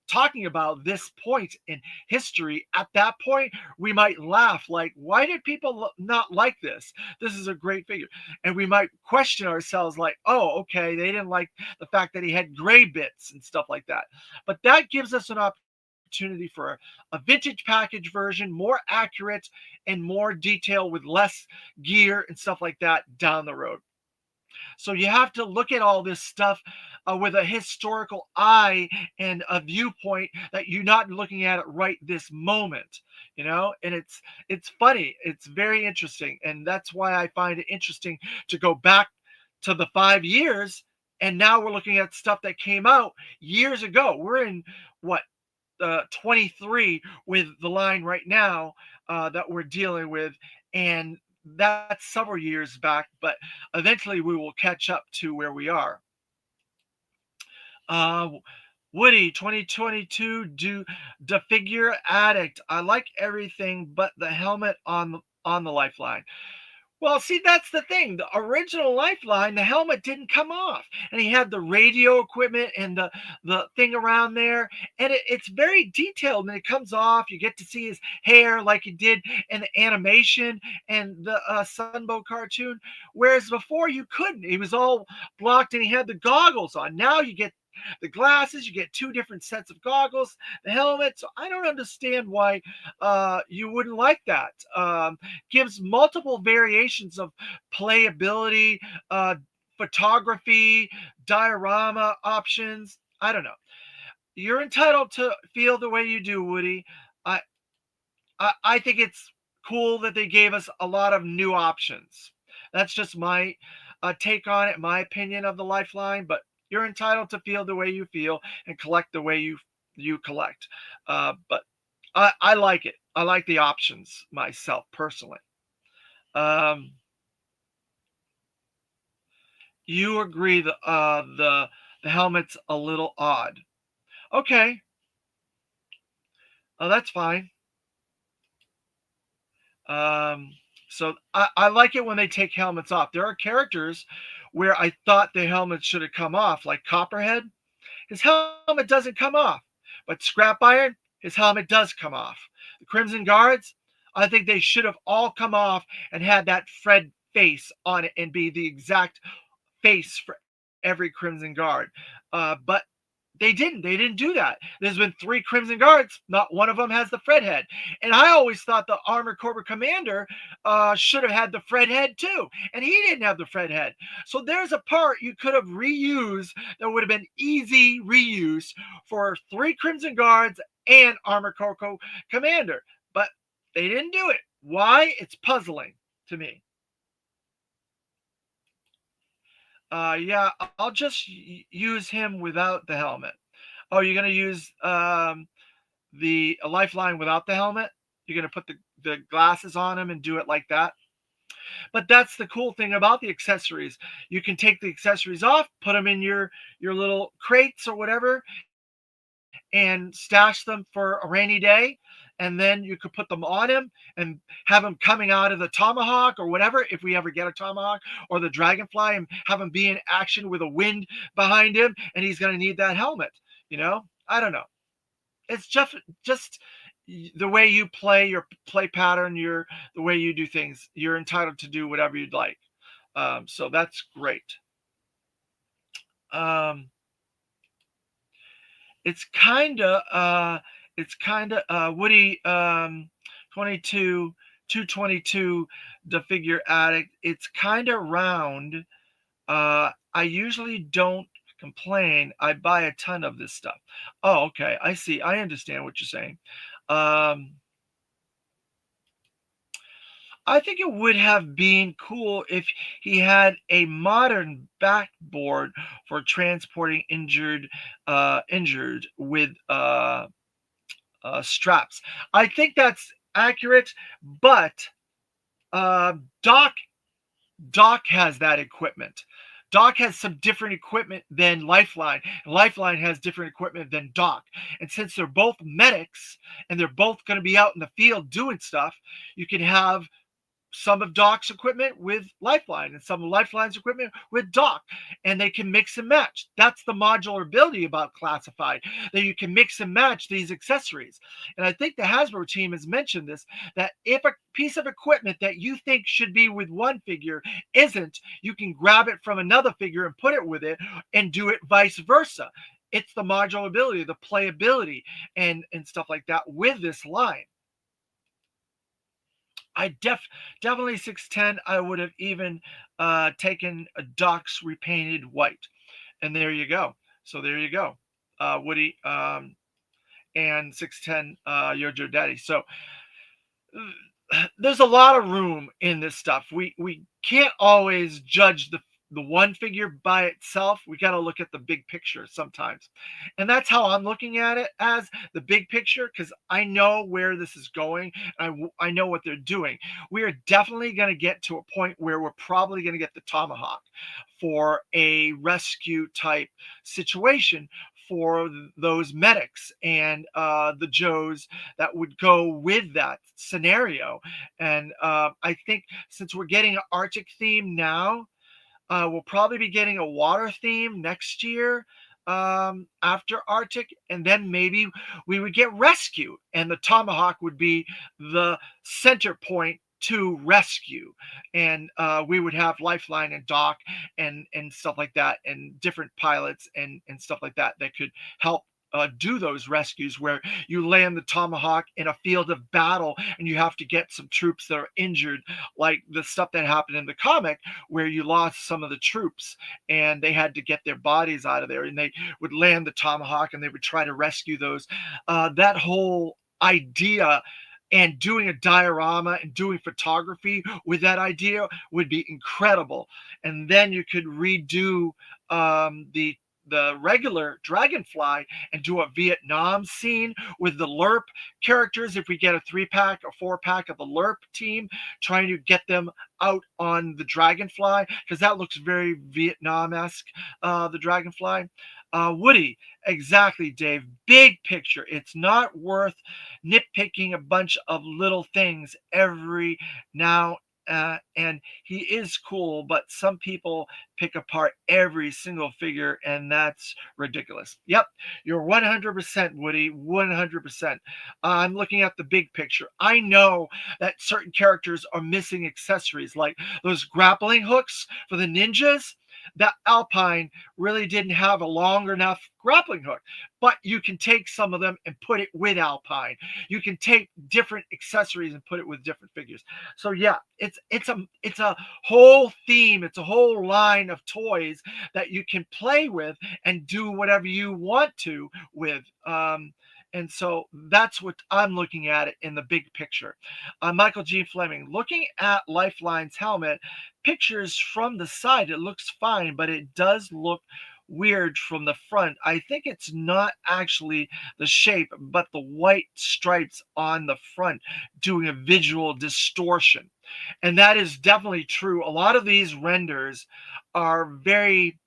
Speaker 2: talking about this point in history, at that point, we might laugh like, why did people not like this? This is a great figure. And we might question ourselves like, oh, okay, they didn't like the fact that he had gray bits and stuff like that. But that gives us an opportunity for a vintage package version, more accurate and more detail with less gear and stuff like that down the road. So you have to look at all this stuff with a historical eye and a viewpoint that you're not looking at it right this moment. And it's funny, it's very interesting, and that's why I find it interesting to go back to the 5 years, and now we're looking at stuff that came out years ago. We're in what, 23 with the line right now that we're dealing with, and that's several years back, but eventually we will catch up to where we are. Uh, Woody 2022 do the figure addict. I like everything but the helmet on the Lifeline. Well, see, that's the thing. The original Lifeline, the helmet didn't come off, and he had the radio equipment and the thing around there, and it's very detailed. And it comes off. You get to see his hair like he did in the animation and the Sunbow cartoon, whereas before you couldn't. He was all blocked, and he had the goggles on. Now you get the glasses, you get two different sets of goggles, the helmet. So I don't understand why you wouldn't like that. Gives multiple variations of playability, photography, diorama options. I don't know. You're entitled to feel the way you do, Woody. I I think it's cool that they gave us a lot of new options. That's just my take on it, my opinion of the Lifeline. But you're entitled to feel the way you feel and collect the way you collect. But I like it. I like the options myself personally. Um, you agree the helmet's a little odd. Okay, that's fine. So I like it when they take helmets off. There are characters where I thought the helmet should have come off, like Copperhead. His helmet doesn't come off, but Scrap Iron, his helmet does come off. The Crimson Guards, I think they should have all come off and had that Fred face on it and be the exact face for every Crimson Guard. But they didn't. They didn't do that. There's been 3 Crimson Guards. Not one of them has the Fred head. And I always thought the Armored Corps Commander should have had the Fred head too. And he didn't have the Fred head. So there's a part you could have reused that would have been easy reuse for 3 Crimson Guards and Armored Corps Commander. But they didn't do it. Why? It's puzzling to me. Yeah, I'll just use him without the helmet. Oh, you're gonna use the Lifeline without the helmet? You're gonna put the glasses on him and do it like that? But that's the cool thing about the accessories. You can take the accessories off, put them in your little crates or whatever, and stash them for a rainy day. And then you could put them on him and have him coming out of the tomahawk or whatever, if we ever get a tomahawk, or the dragonfly, and have him be in action with a wind behind him. And he's going to need that helmet. I don't know. It's just the way you play, your play pattern, the way you do things. You're entitled to do whatever you'd like. So that's great. Um, it's kind of Woody 22 222 the figure addict. It's kind of round. I usually don't complain. I buy a ton of this stuff. Oh, okay. I see. I understand what you're saying. Um, I think it would have been cool if he had a modern backboard for transporting injured with straps. I think that's accurate, but uh, Doc Doc has that equipment. Doc has some different equipment than Lifeline. Lifeline has different equipment than Doc. And since they're both medics and they're both going to be out in the field doing stuff, you can have some of Doc's equipment with Lifeline and some of Lifeline's equipment with Doc, and they can mix and match. That's the modular ability about Classified, that you can mix and match these accessories. And I think the Hasbro team has mentioned this, that if a piece of equipment that you think should be with one figure isn't, you can grab it from another figure and put it with it and do it vice versa. It's the modular ability, the playability, and stuff like that with this line. I definitely 610. I would have even taken a Doc's repainted white, and there you go. So there you go, Woody and 610 Yojo Daddy. So there's a lot of room in this stuff. We can't always judge the one figure by itself. We got to look at the big picture sometimes. And that's how I'm looking at it, as the big picture, because I know where this is going. I know what they're doing. We are definitely going to get to a point where we're probably going to get the Tomahawk for a rescue type situation for those medics and the Joes that would go with that scenario. And I think since we're getting an Arctic theme now, we'll probably be getting a water theme next year after Arctic, and then maybe we would get rescue, and the Tomahawk would be the center point to rescue, and we would have Lifeline and Doc and stuff like that, and different pilots and stuff like that that could help do those rescues where you land the Tomahawk in a field of battle and you have to get some troops that are injured, like the stuff that happened in the comic where you lost some of the troops and they had to get their bodies out of there, and they would land the Tomahawk and they would try to rescue those. That whole idea and doing a diorama and doing photography with that idea would be incredible. And then you could redo the regular Dragonfly and do a Vietnam scene with the LERP characters. If we get a 3-pack or 4-pack of the LERP team, trying to get them out on the Dragonfly, because that looks very Vietnam-esque, the Dragonfly. Woody, exactly, Dave. Big picture. It's not worth nitpicking a bunch of little things every now and he is cool, but some people pick apart every single figure, and that's ridiculous. Yep, you're 100%, Woody, 100%. I'm looking at the big picture. I know that certain characters are missing accessories, like those grappling hooks for the ninjas. That Alpine really didn't have a long enough grappling hook, but you can take some of them and put it with Alpine. You can take different accessories and put it with different figures. So yeah, it's a whole theme. It's a whole line of toys that you can play with and do whatever you want to with. And so that's what I'm looking at it in the big picture. Michael G. Fleming, looking at Lifeline's helmet, pictures from the side, it looks fine, but it does look weird from the front. I think it's not actually the shape, but the white stripes on the front doing a visual distortion. And that is definitely true. A lot of these renders are very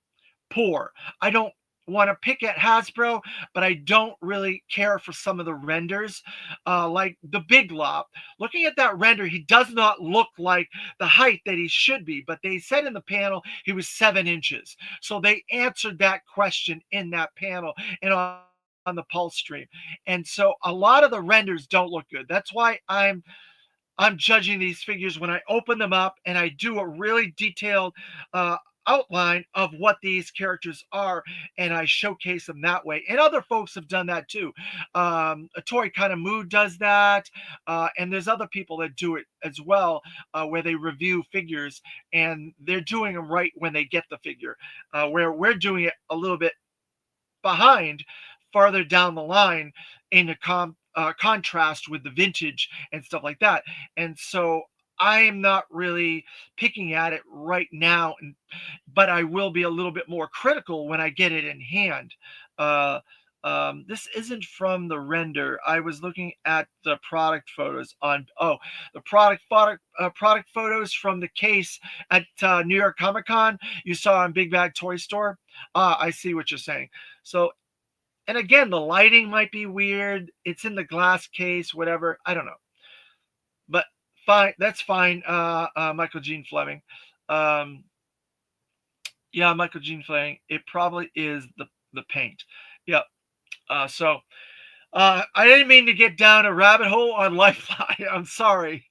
Speaker 2: poor. I don't want to pick at Hasbro, but I don't really care for some of the renders, like the Big Lob. Looking at that render, he does not look like the height that he should be, but they said in the panel he was 7 inches. So they answered that question in that panel and on the Pulse stream. And so a lot of the renders don't look good. That's why I'm judging these figures when I open them up and I do a really detailed outline of what these characters are, and I showcase them that way. And other folks have done that too. A Toy Kind of Mood does that, and there's other people that do it as well, where they review figures and they're doing them right when they get the figure. Where we're doing it a little bit behind, farther down the line, in a contrast with the vintage and stuff like that. And so I am not really picking at it right now, but I will be a little bit more critical when I get it in hand. Uh, this isn't from the render. I was looking at the product photos the product photos from the case at New York Comic Con you saw on Big Bag Toy Store. I see what you're saying. So, and again, the lighting might be weird. It's in the glass case, whatever. I don't know, but fine. That's fine. Michael Gene Fleming. Um, yeah, Michael Gene Fleming. It probably is the paint. Yeah. So I didn't mean to get down a rabbit hole on Lifeline. I'm sorry.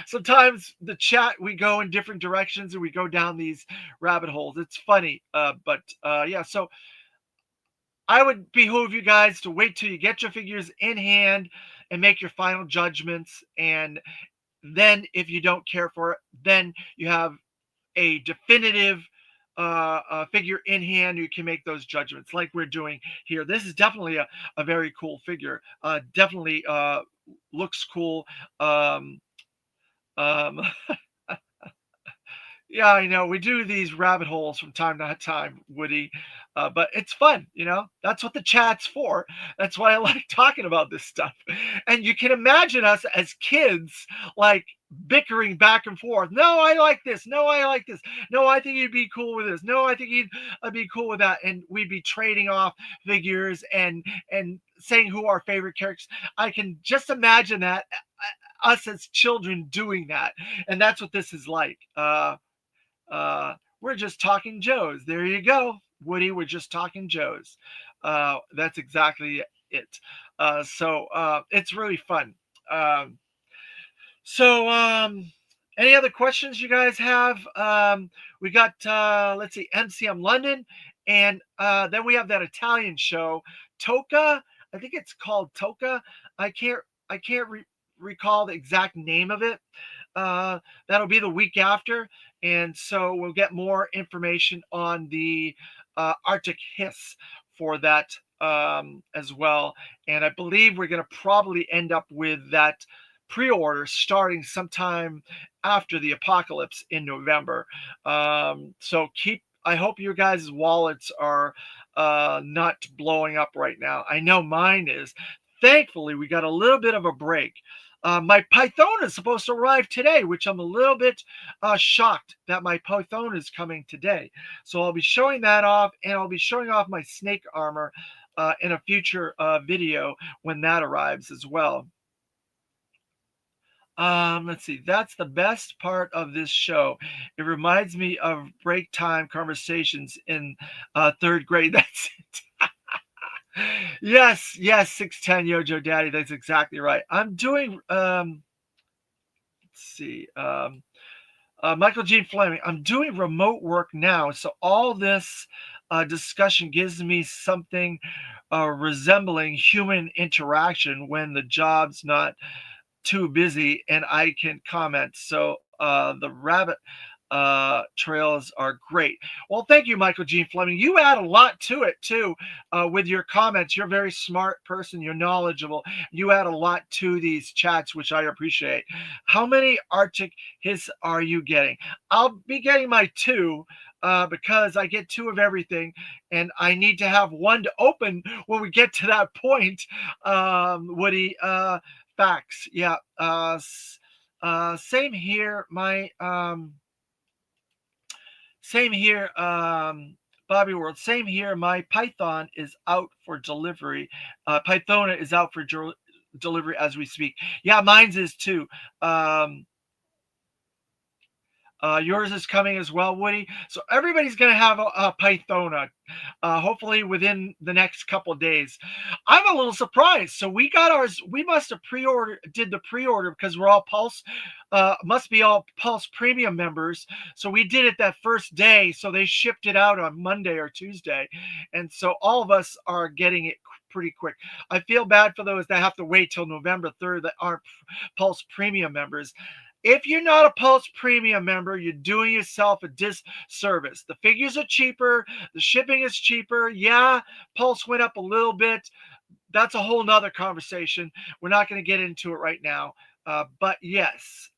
Speaker 2: Sometimes the chat, we go in different directions and we go down these rabbit holes. It's funny. But yeah, so I would behoove you guys to wait till you get your figures in hand and make your final judgments. And then if you don't care for it, then you have a definitive figure in hand. You can make those judgments like we're doing here. This is definitely a very cool figure. Definitely looks cool. Um, Yeah, I know. We do these rabbit holes from time to time, Woody, but it's fun, you know? That's what the chat's for. That's why I like talking about this stuff. And you can imagine us as kids, like bickering back and forth. No, I like this. No, I like this. No, I think he'd be cool with this. No, I think he'd be cool with that. And we'd be trading off figures and saying who our favorite characters. I can just imagine that us as children doing that, and that's what this is like. We're just talking Joes. There you go, Woody. We're just talking Joes. That's exactly it. So it's really fun. Um, so any other questions you guys have? We got let's see, MCM London, and then we have that Italian show, Toca. I think it's called Toca. I can't recall the exact name of it. That'll be the week after, and so we'll get more information on the Arctic Hiss for that as well. And I believe we're going to probably end up with that pre-order starting sometime after the apocalypse in November. So I hope your guys' wallets are not blowing up right now. I know mine is. Thankfully, we got a little bit of a break. My Python is supposed to arrive today, which I'm a little bit shocked that my Python is coming today. So I'll be showing that off, and I'll be showing off my snake armor in a future video when that arrives as well. Let's see. That's the best part of this show. It reminds me of break time conversations in third grade. That's it. Yes, 610 Yojo Daddy. That's exactly right. I'm doing let's see. Michael Gene Fleming. I'm doing remote work now, so all this discussion gives me something resembling human interaction when the job's not too busy and I can comment. So the rabbit trails are great. Well, thank you, Michael Gene Fleming. You add a lot to it too with your comments. You're a very smart person. You're knowledgeable. You add a lot to these chats, which I appreciate. How many Arctic Hiss are you getting? I'll be getting my 2 because I get 2 of everything, and I need to have 1 to open when we get to that point. Woody, facts. Yeah. Same here. Same here, Bobby World. Same here. My Python is out for delivery. Pythona is out for delivery as we speak. Yeah, mine's is too. Yours is coming as well, Woody. So everybody's going to have a Pythona, hopefully within the next couple of days. I'm a little surprised. So we got ours. We must have did the pre-order because we're all Pulse, must be all Pulse Premium members. So we did it that first day. So they shipped it out on Monday or Tuesday, and so all of us are getting it pretty quick. I feel bad for those that have to wait till November 3rd that aren't Pulse Premium members. If you're not a Pulse Premium member, you're doing yourself a disservice. The figures are cheaper, the shipping is cheaper. Yeah, Pulse went up a little bit. That's a whole nother conversation. We're not going to get into it right now. But yes,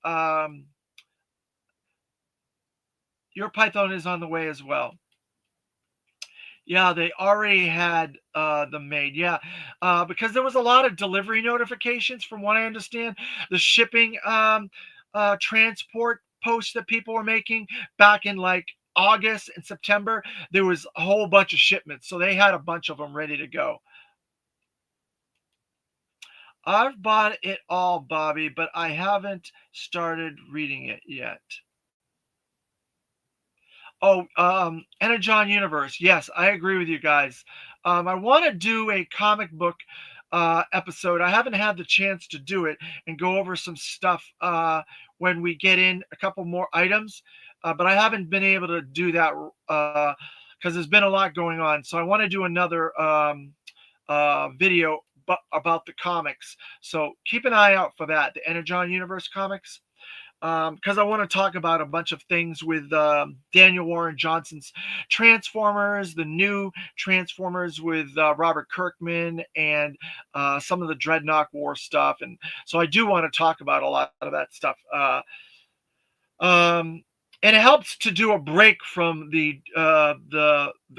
Speaker 2: your Python is on the way as well. Yeah, they already had them made. Yeah, because there was a lot of delivery notifications, from what I understand. The shipping transport posts that people were making back in like August and September, there was a whole bunch of shipments, so they had a bunch of them ready to go. I've bought it all, Bobby, but I haven't started reading it yet. Oh, Energon Universe. Yes, I agree with you guys. I want to do a comic book episode. I haven't had the chance to do it and go over some stuff when we get in a couple more items, but I haven't been able to do that because there's been a lot going on. So I want to do another video about the comics. So keep an eye out for that, the Energon Universe comics, because I want to talk about a bunch of things with Daniel Warren Johnson's Transformers, the new Transformers with Robert Kirkman, and some of the Dreadnought War stuff. And so I do want to talk about a lot of that stuff. And it helps to do a break from the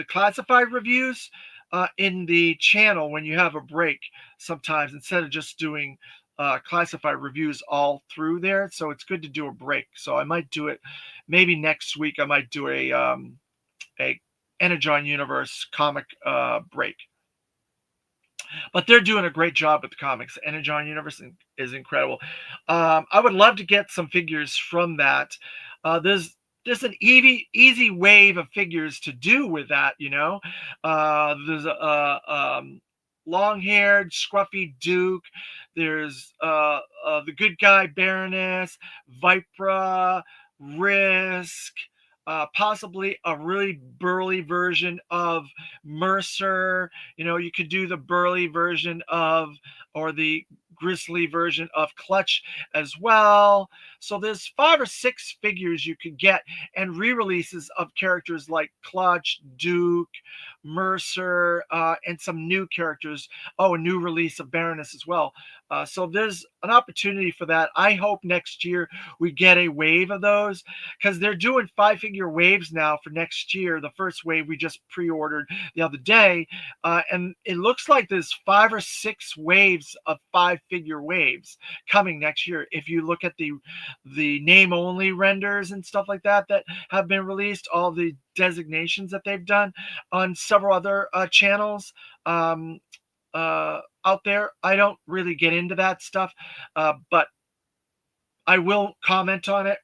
Speaker 2: classified reviews in the channel when you have a break sometimes, instead of just doing classified reviews all through there. So it's good to do a break. So I might do it maybe next week. I might do a Energon Universe comic break. But they're doing a great job with the comics. Energon Universe is incredible. I would love to get some figures from that. There's an easy wave of figures to do with that, you know. There's a long-haired, scruffy Duke. There's the good guy Baroness, Vipra, Risk, possibly a really burly version of Mercer. You know, you could do the burly version of, or the grizzly version of Clutch as well. So there's 5 or 6 figures you could get, and re-releases of characters like Clutch, Duke, Mercer, and some new characters. Oh, a new release of Baroness as well. So there's an opportunity for that. I hope next year we get a wave of those, because they're doing 5-figure waves now for next year. The first wave we just pre-ordered the other day, and it looks like there's 5 or 6 waves of 5-figure waves coming next year. If you look at the name only renders and stuff like that that have been released, all the designations that they've done on several other channels out there. I don't really get into that stuff, but I will comment on it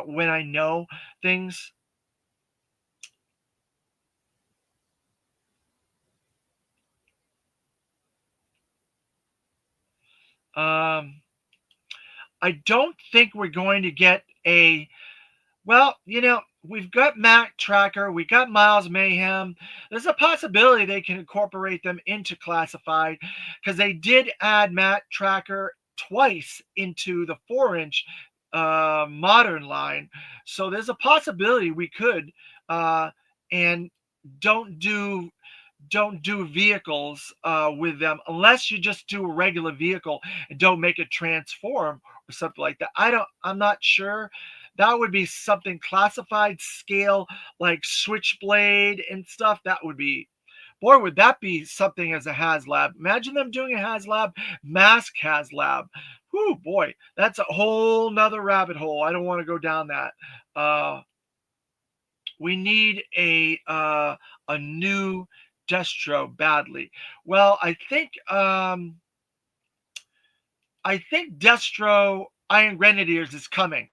Speaker 2: when I know things. I don't think we're going to get a, well, you know, we've got Mac Tracker, we got Miles Mayhem. There's a possibility they can incorporate them into classified, because they did add Mac Tracker twice into the 4-inch modern line. So there's a possibility we could, and don't do vehicles with them, unless you just do a regular vehicle and don't make it transform or something like that. I'm not sure. That would be something classified scale, like Switchblade and stuff. That would be, boy, would that be something as a HasLab. Imagine them doing a HasLab, Mask HasLab. Whoo, boy, that's a whole nother rabbit hole. I don't want to go down that. We need a new Destro badly. Well, I think Destro Iron Grenadiers is coming.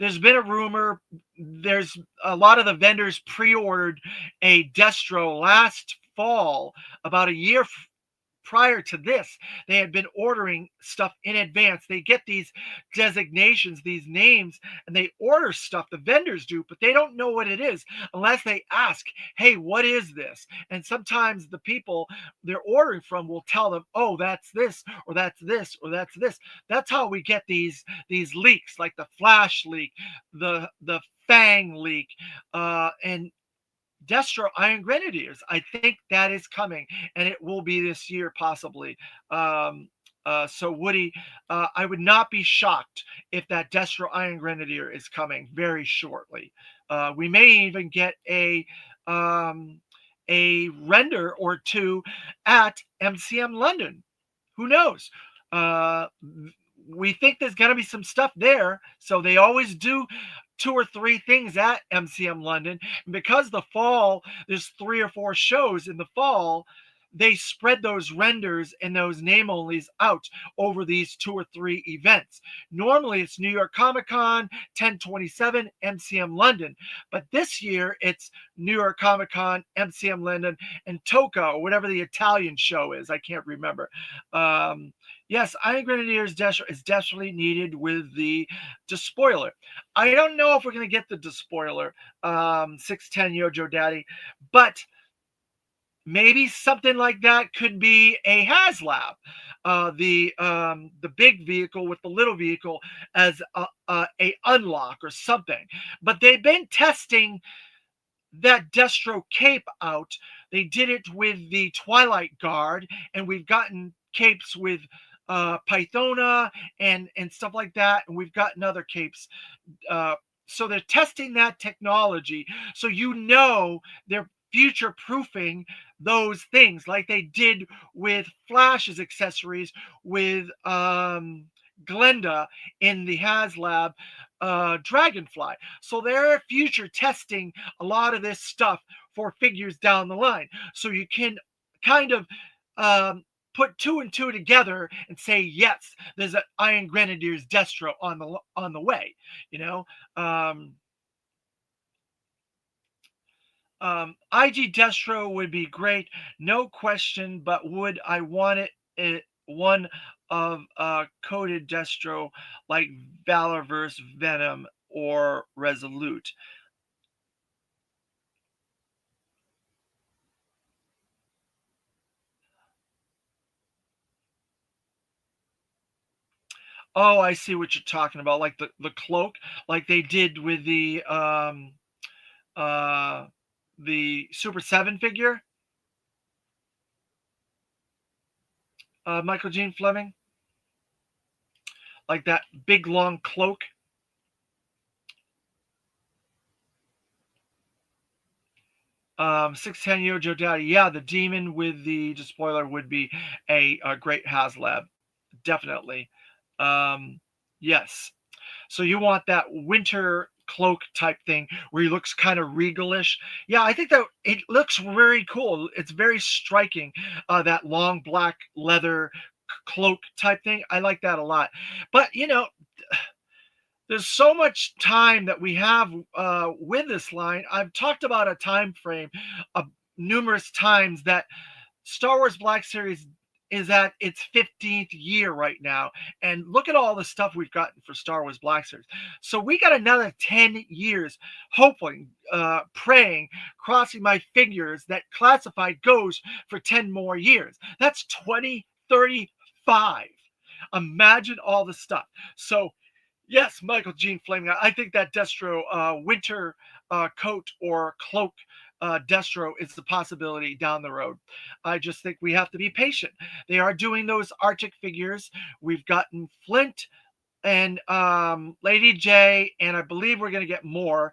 Speaker 2: There's been a rumor. There's a lot of the vendors pre-ordered a Destro last fall, about a year prior to this. They had been ordering stuff in advance. They get these designations, these names, and they order stuff. The vendors do, but they don't know what it is unless they ask, hey, what is this? And sometimes the people they're ordering from will tell them, oh, that's this, or that's this, or that's this. That's how we get these leaks, like the Flash leak, the Fang leak, and Destro Iron Grenadiers. I think that is coming, and it will be this year possibly. So Woody, I would not be shocked if that Destro Iron Grenadier is coming very shortly. We may even get a render or two at MCM London. Who knows? Uh, we think there's going to be some stuff there, so they always do 2 or 3 things at MCM London. And because the fall, there's 3 or 4 shows in the fall, they spread those renders and those name onlys out over these 2 or 3 events. Normally it's New York Comic Con, 1027, MCM London. But this year it's New York Comic Con, MCM London, and Toka, or whatever the Italian show is. I can't remember. Yes, Iron Grenadiers is desperately needed with the Despoiler. I don't know if we're going to get the Despoiler, 610 Yojo Daddy, but maybe something like that could be a HasLab, the big vehicle with the little vehicle as a unlock or something. But they've been testing that Destro cape out. They did it with the Twilight Guard, and we've gotten capes with Pythona and stuff like that, and we've gotten other capes. So they're testing that technology, so they're future proofing those things like they did with Flash's accessories with Glenda in the HasLab Dragonfly. So they're future testing a lot of this stuff for figures down the line. So you can kind of put 2 and 2 together and say, yes, there's an Iron Grenadiers Destro on the way. You know, IG Destro would be great, no question. But would I want one of coded Destro like Valorverse, Venom, or Resolute? Oh, I see what you're talking about, like the cloak, like they did with uh the Super 7 figure, Michael Gene Fleming, like that big long cloak. 610 Yojo Daddy. Yeah, the demon with the despoiler would be a great HasLab. Definitely. Yes. So you want that winter cloak type thing where he looks kind of regalish. Yeah, I think that it looks very cool. It's very striking. That long black leather cloak type thing. I like that a lot. But there's so much time that we have with this line. I've talked about a time frame numerous times that Star Wars Black Series is at its 15th year right now. And look at all the stuff we've gotten for Star Wars Black Series. So we got another 10 years, hoping, praying, crossing my fingers that Classified goes for 10 more years. That's 2035. Imagine all the stuff. So yes, Michael Gene Flaming. I think that Destro winter coat or cloak Destro is the possibility down the road. I just think we have to be patient. They are doing those Arctic figures. We've gotten Flint and Lady J, and I believe we're going to get more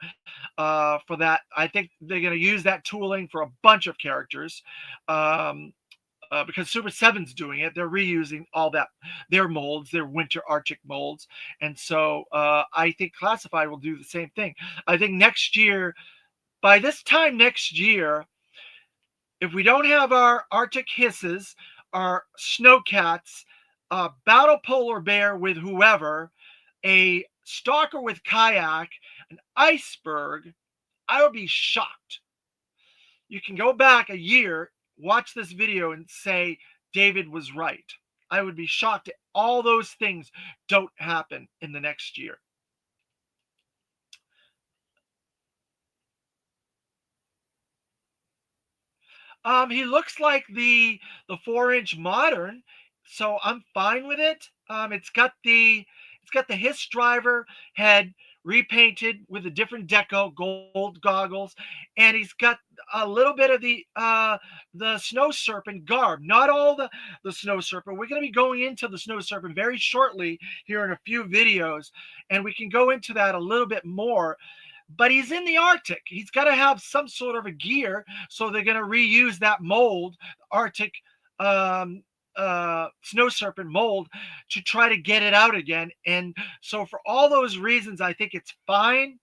Speaker 2: for that. I think they're going to use that tooling for a bunch of characters. Because Super 7's doing it. They're reusing all that, their molds, their winter Arctic molds. And so I think Classified will do the same thing. I think next year, by this time next year, if we don't have our Arctic Hisses, our Snowcats, Battle Polar Bear with whoever, a stalker with kayak, an iceberg, I would be shocked. You can go back a year, watch this video, and say David was right. I would be shocked if all those things don't happen in the next year. He looks like the 4-inch modern, so I'm fine with it. It's got the Hiss driver head repainted with a different deco, gold goggles, and he's got a little bit of the snow serpent garb. Not all the snow serpent. We're going to be going into the snow serpent very shortly here in a few videos, and we can go into that a little bit more. But he's in the Arctic. He's got to have some sort of a gear, so they're going to reuse that mold, Arctic um, snow serpent mold, to try to get it out again. And so, for all those reasons, I think it's fine.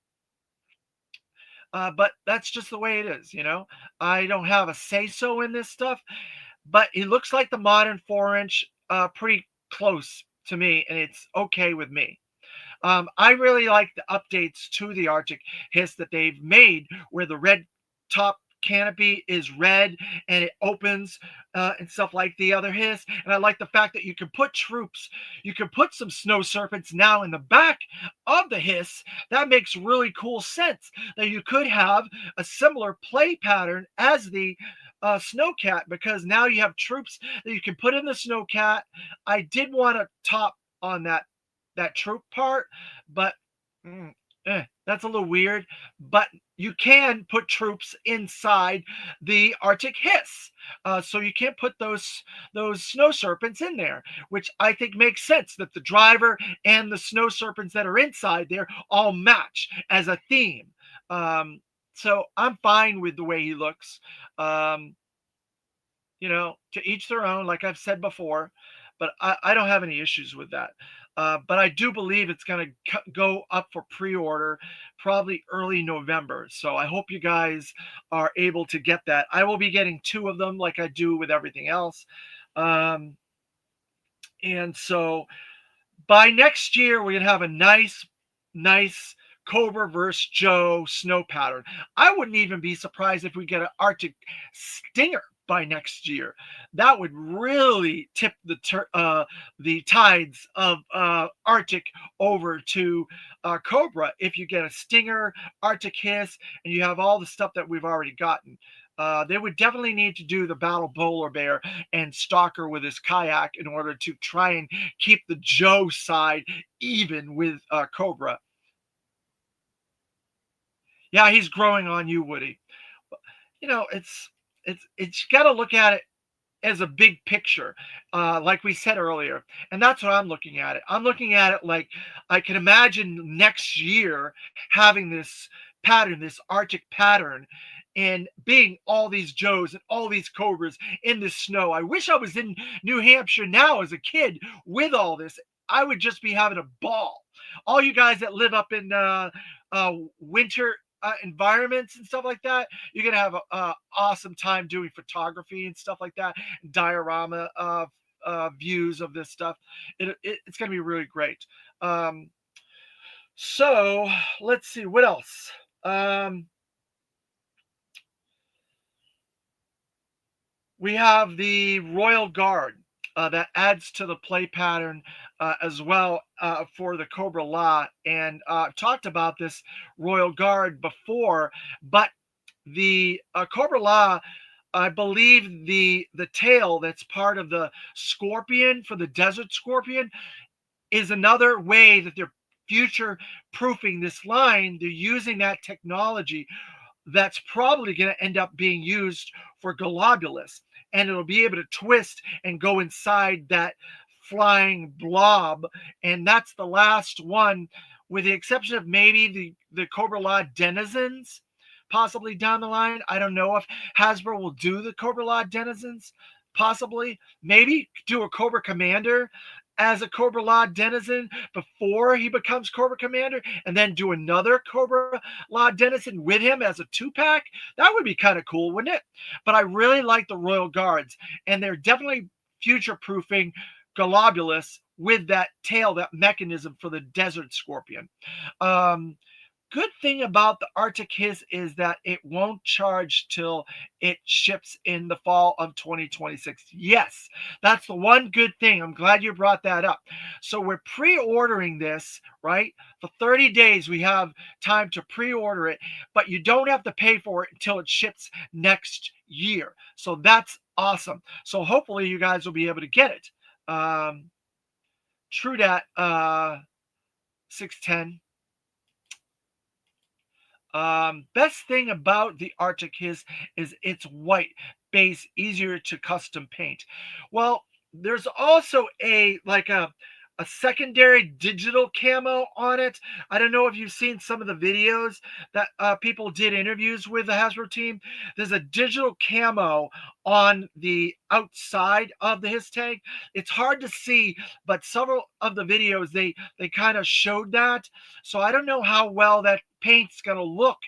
Speaker 2: But that's just the way it is, you know. I don't have a say so in this stuff, but it looks like the modern 4-inch, pretty close to me, and it's okay with me. I really like the updates to the Arctic Hiss that they've made, where the red top canopy is red and it opens and stuff like the other Hiss. And I like the fact that you can put troops, you can put some snow serpents now in the back of the Hiss. That makes really cool sense that you could have a similar play pattern as the Snowcat, because now you have troops that you can put in the Snowcat. I did want to top on that troop part, but that's a little weird. But you can put troops inside the Arctic Hiss, so you can't put those snow serpents in there, which I think makes sense. That the driver and the snow serpents that are inside there all match as a theme. So I'm fine with the way he looks. To each their own, like I've said before, but I don't have any issues with that. But I do believe it's going to go up for pre-order probably early November. So I hope you guys are able to get that. I will be getting 2 of them like I do with everything else. And so by next year, we're going to have a nice Cobra versus Joe snow pattern. I wouldn't even be surprised if we get an Arctic Stinger by next year. That would really tip the tides of Arctic over to Cobra if you get a Stinger, Arctic Hiss, and you have all the stuff that we've already gotten. They would definitely need to do the Battle Polar Bear and Stalker with his kayak in order to try and keep the Joe side even with Cobra. Yeah, he's growing on you, Woody. It's got to look at it as a big picture, like we said earlier, and that's what I'm looking at it. I'm looking at it like I can imagine next year having this pattern, this Arctic pattern, and being all these Joes and all these Cobras in the snow. I wish I was in New Hampshire now as a kid with all this. I would just be having a ball. All you guys that live up in winter environments and stuff like that, you're gonna have a awesome time doing photography and stuff like that, diorama views of this stuff. It's gonna be really great. So let's see what else. We have the Royal Guard that adds to the play pattern as well for the Cobra La. And I've talked about this Royal Guard before, but the Cobra La, I believe the tail that's part of the Scorpion for the Desert Scorpion is another way that they're future proofing this line. They're using that technology that's probably going to end up being used for Globulus, and it'll be able to twist and go inside that flying blob. And that's the last one, with the exception of maybe the Cobra La Denizens, possibly down the line. I don't know if Hasbro will do the Cobra La Denizens. Possibly, maybe do a Cobra Commander as a Cobra La Denizen before he becomes Cobra Commander, and then do another Cobra La Denizen with him as a 2-pack. That would be kind of cool, wouldn't it? But I really like the Royal Guards, and they're definitely future-proofing Globulus with that tail, that mechanism for the desert scorpion. Um, Good thing about the Arctic Hiss is that it won't charge till it ships in the fall of 2026. Yes, that's the one good thing. I'm glad you brought that up. So we're pre-ordering this, right? For 30 days we have time to pre-order it, but you don't have to pay for it until it ships next year. So that's awesome. So hopefully you guys will be able to get it. True that 610. Best thing about the Arctic Hiss is it's white base, easier to custom paint. Well, there's also a secondary digital camo on it. I don't know if you've seen some of the videos that people did interviews with the Hasbro team. There's a digital camo on the outside of the Hiss tank. It's hard to see, but several of the videos they kind of showed that. So I don't know how well that paint's going to look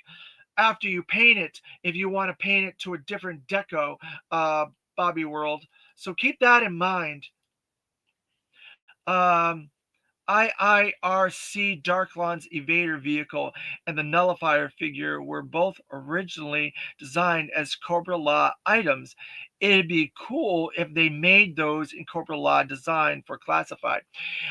Speaker 2: after you paint it, if you want to paint it to a different deco, Bobby World. So keep that in mind. Um, IIRC Darklon's Evader vehicle and the Nullifier figure were both originally designed as Cobra La items. It'd be cool if they made those in Cobra La design for classified.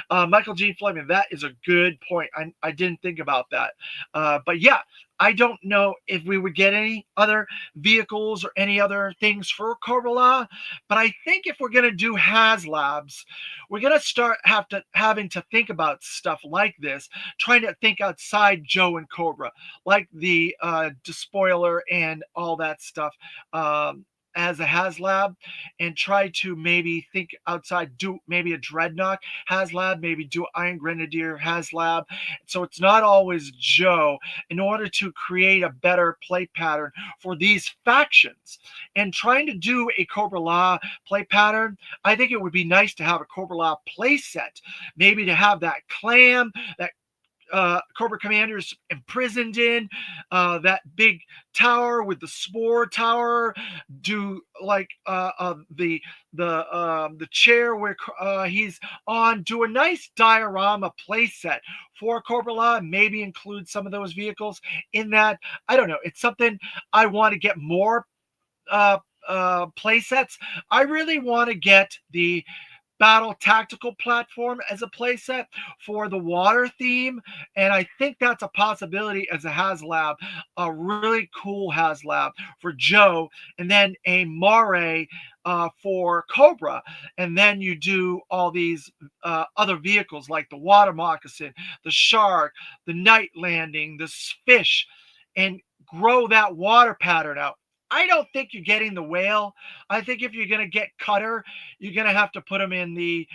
Speaker 2: Michael G. Fleming, that is a good point. I didn't think about that. But yeah, I don't know if we would get any other vehicles or any other things for Cobra, but I think if we're going to do HasLabs, we're going to start having to think about stuff like this, trying to think outside Joe and Cobra, like the Despoiler and all that stuff. As a HasLab, and try to maybe think outside, do maybe a Dreadnought HasLab, maybe do Iron Grenadier HasLab. So it's not always Joe, in order to create a better play pattern for these factions. And trying to do a Cobra La play pattern, I think it would be nice to have a Cobra La play set, maybe to have that clam, that Cobra Commander's imprisoned in, that big tower with the spore tower. Do like the chair where he's on. Do a nice diorama playset for Cobra La. Maybe include some of those vehicles in that. I don't know. It's something I want to get more play sets. I really want to get the battle tactical platform as a playset for the water theme, and I think that's a possibility as a HasLab, a really cool HasLab for Joe, and then a Moray for Cobra, and then you do all these other vehicles like the water moccasin, the shark, the night landing, the fish, and grow that water pattern out. I don't think you're getting the whale. I think if you're going to get Cutter, you're going to have to put him in the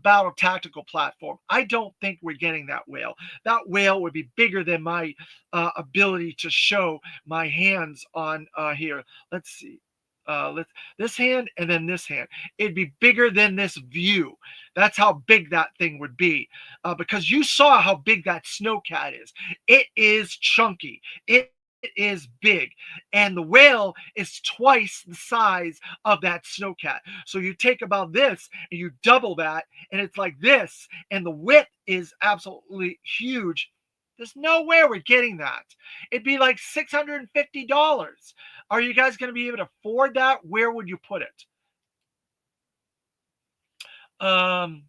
Speaker 2: battle tactical platform. I don't think we're getting that whale. That whale would be bigger than my ability to show my hands on here. Let's see. This hand and then this hand. It'd be bigger than this view. That's how big that thing would be. Because you saw how big that snowcat is. It is chunky. It is big, and the whale is twice the size of that snowcat. So you take about this and you double that, and it's like this, and the width is absolutely huge. There's no way we're getting that. It'd be like $650. Are you guys going to be able to afford that? Where would you put it? Oh,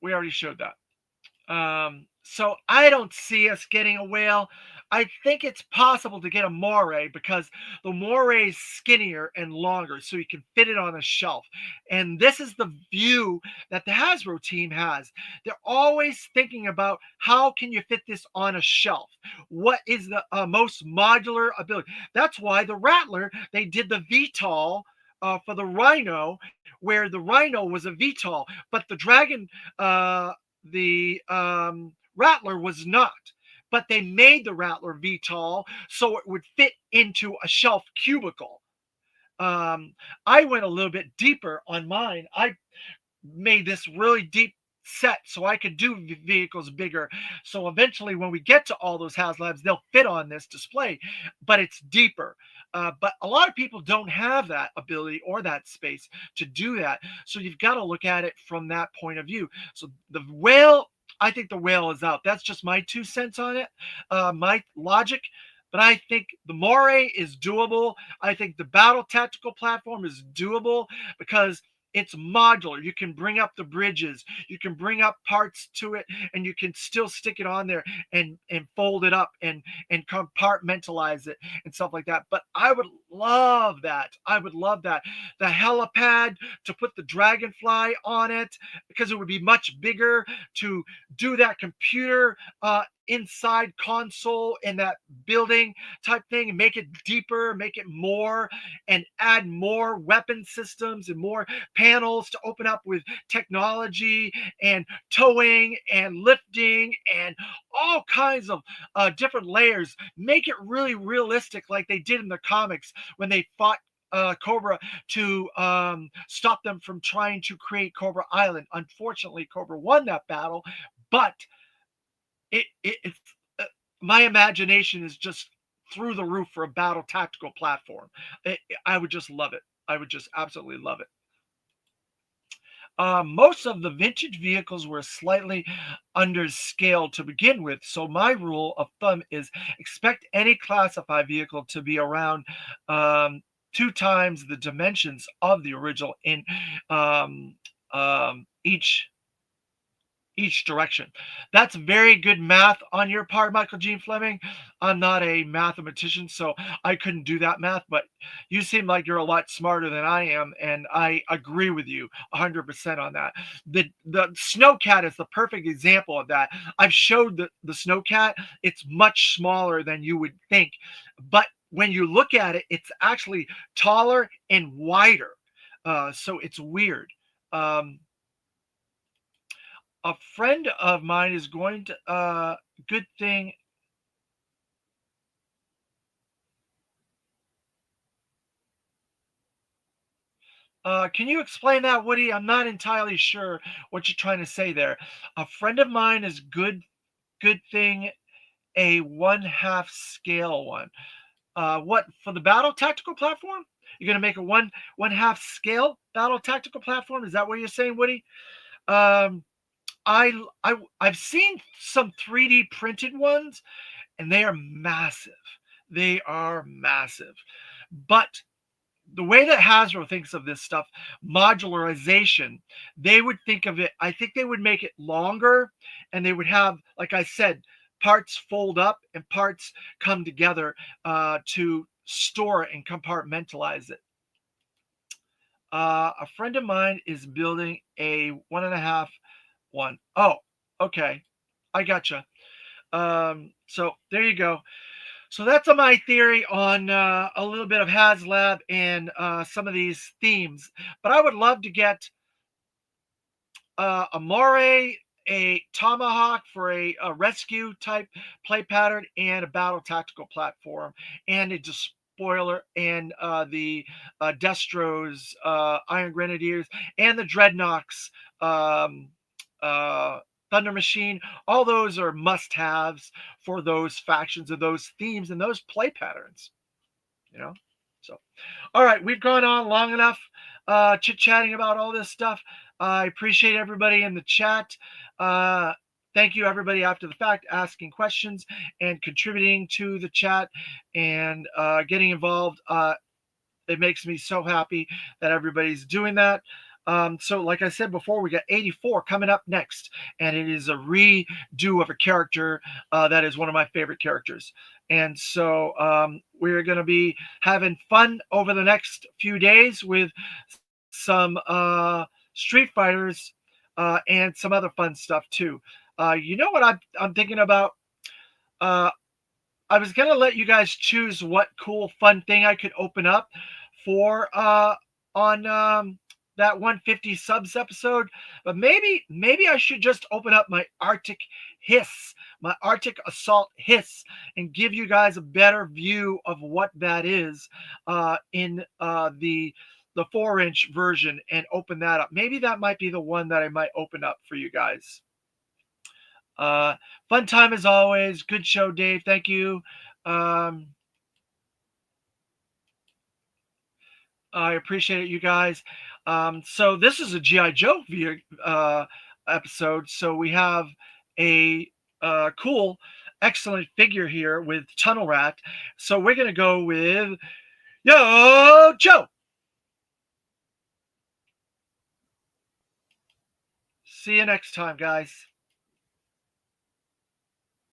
Speaker 2: we already showed that. So I don't see us getting a whale. I think it's possible to get a moray because the moray is skinnier and longer, so you can fit it on a shelf. And this is the view that the Hasbro team has. They're always thinking about how can you fit this on a shelf? What is the most modular ability? That's why the Rattler, they did the VTOL for the Rhino, where the Rhino was a VTOL, but the Dragon, the Rattler was not. But they made the Rattler VTOL so it would fit into a shelf cubicle. I went a little bit deeper on mine. I made this really deep set so I could do vehicles bigger. So eventually, when we get to all those HasLabs, they'll fit on this display, but it's deeper. But a lot of people don't have that ability or that space to do that. So you've got to look at it from that point of view. So the whale, I think the whale is out. That's just my 2 cents on it, my logic. But I think the Moray is doable. I think the battle tactical platform is doable because it's modular. You can bring up the bridges, you can bring up parts to it, and you can still stick it on there and fold it up and compartmentalize it and stuff like that. But I would love that. I would love that. The helipad to put the Dragonfly on it because it would be much bigger to do that computer inside console in that building type thing and make it deeper, make it more, and add more weapon systems and more panels to open up with technology and towing and lifting and all kinds of different layers. Make it really realistic, like they did in the comics when they fought Cobra to stop them from trying to create Cobra Island. Unfortunately, Cobra won that battle, but it's my imagination is just through the roof for a battle tactical platform. I would just love it. I would just absolutely love it. Most of the vintage vehicles were slightly under scale to begin with, so my rule of thumb is expect any classified vehicle to be around 2 times the dimensions of the original in um, each direction. That's very good math on your part, Michael Gene Fleming. I'm not a mathematician, so I couldn't do that math, but you seem like you're a lot smarter than I am, and I agree with you 100% on that. The Snowcat is the perfect example of that. I've showed the Snowcat. It's much smaller than you would think, but when you look at it, it's actually taller and wider. So it's weird. A friend of mine is going to good thing. Can you explain that, Woody? I'm not entirely sure what you're trying to say there. A friend of mine is good thing, a 1/2 scale one. What for the battle tactical platform? You're gonna make a 1/2 scale battle tactical platform? Is that what you're saying, Woody? Um, I've seen some 3D printed ones, and they are massive. They are massive. But the way that Hasbro thinks of this stuff, modularization, they would think of it, I think they would make it longer and they would have, like I said, parts fold up and parts come together to store it and compartmentalize it. A friend of mine is building a 1/2 one. Oh, okay. I gotcha. So there you go. So that's my theory on a little bit of HasLab and some of these themes. But I would love to get a Moray, a Tomahawk for a rescue type play pattern, and a battle tactical platform, and a spoiler, and the Destros, Iron Grenadiers, and the Dreadnoks. Uh, Thunder Machine, all those are must-haves for those factions and those themes and those play patterns. You know, so all right, we've gone on long enough chit-chatting about all this stuff. I appreciate everybody in the chat. Thank you, everybody after the fact, asking questions and contributing to the chat and getting involved. It makes me so happy that everybody's doing that. So like I said before, we got 84 coming up next, and it is a redo of a character that is one of my favorite characters. And so we're going to be having fun over the next few days with some Street Fighters and some other fun stuff too. You know what I'm thinking about? I was going to let you guys choose what cool fun thing I could open up for on that 150 subs episode, but maybe I should just open up my Arctic Assault Hiss, and give you guys a better view of what that is in the the 4-inch version and open that up. Maybe that might be the one that I might open up for you guys. Fun time as always. Good show, Dave. Thank you. I appreciate it, you guys. So this is a G.I. Joe episode. So we have a cool, excellent figure here with Tunnel Rat. So we're going to go with Yo Joe. See you next time, guys.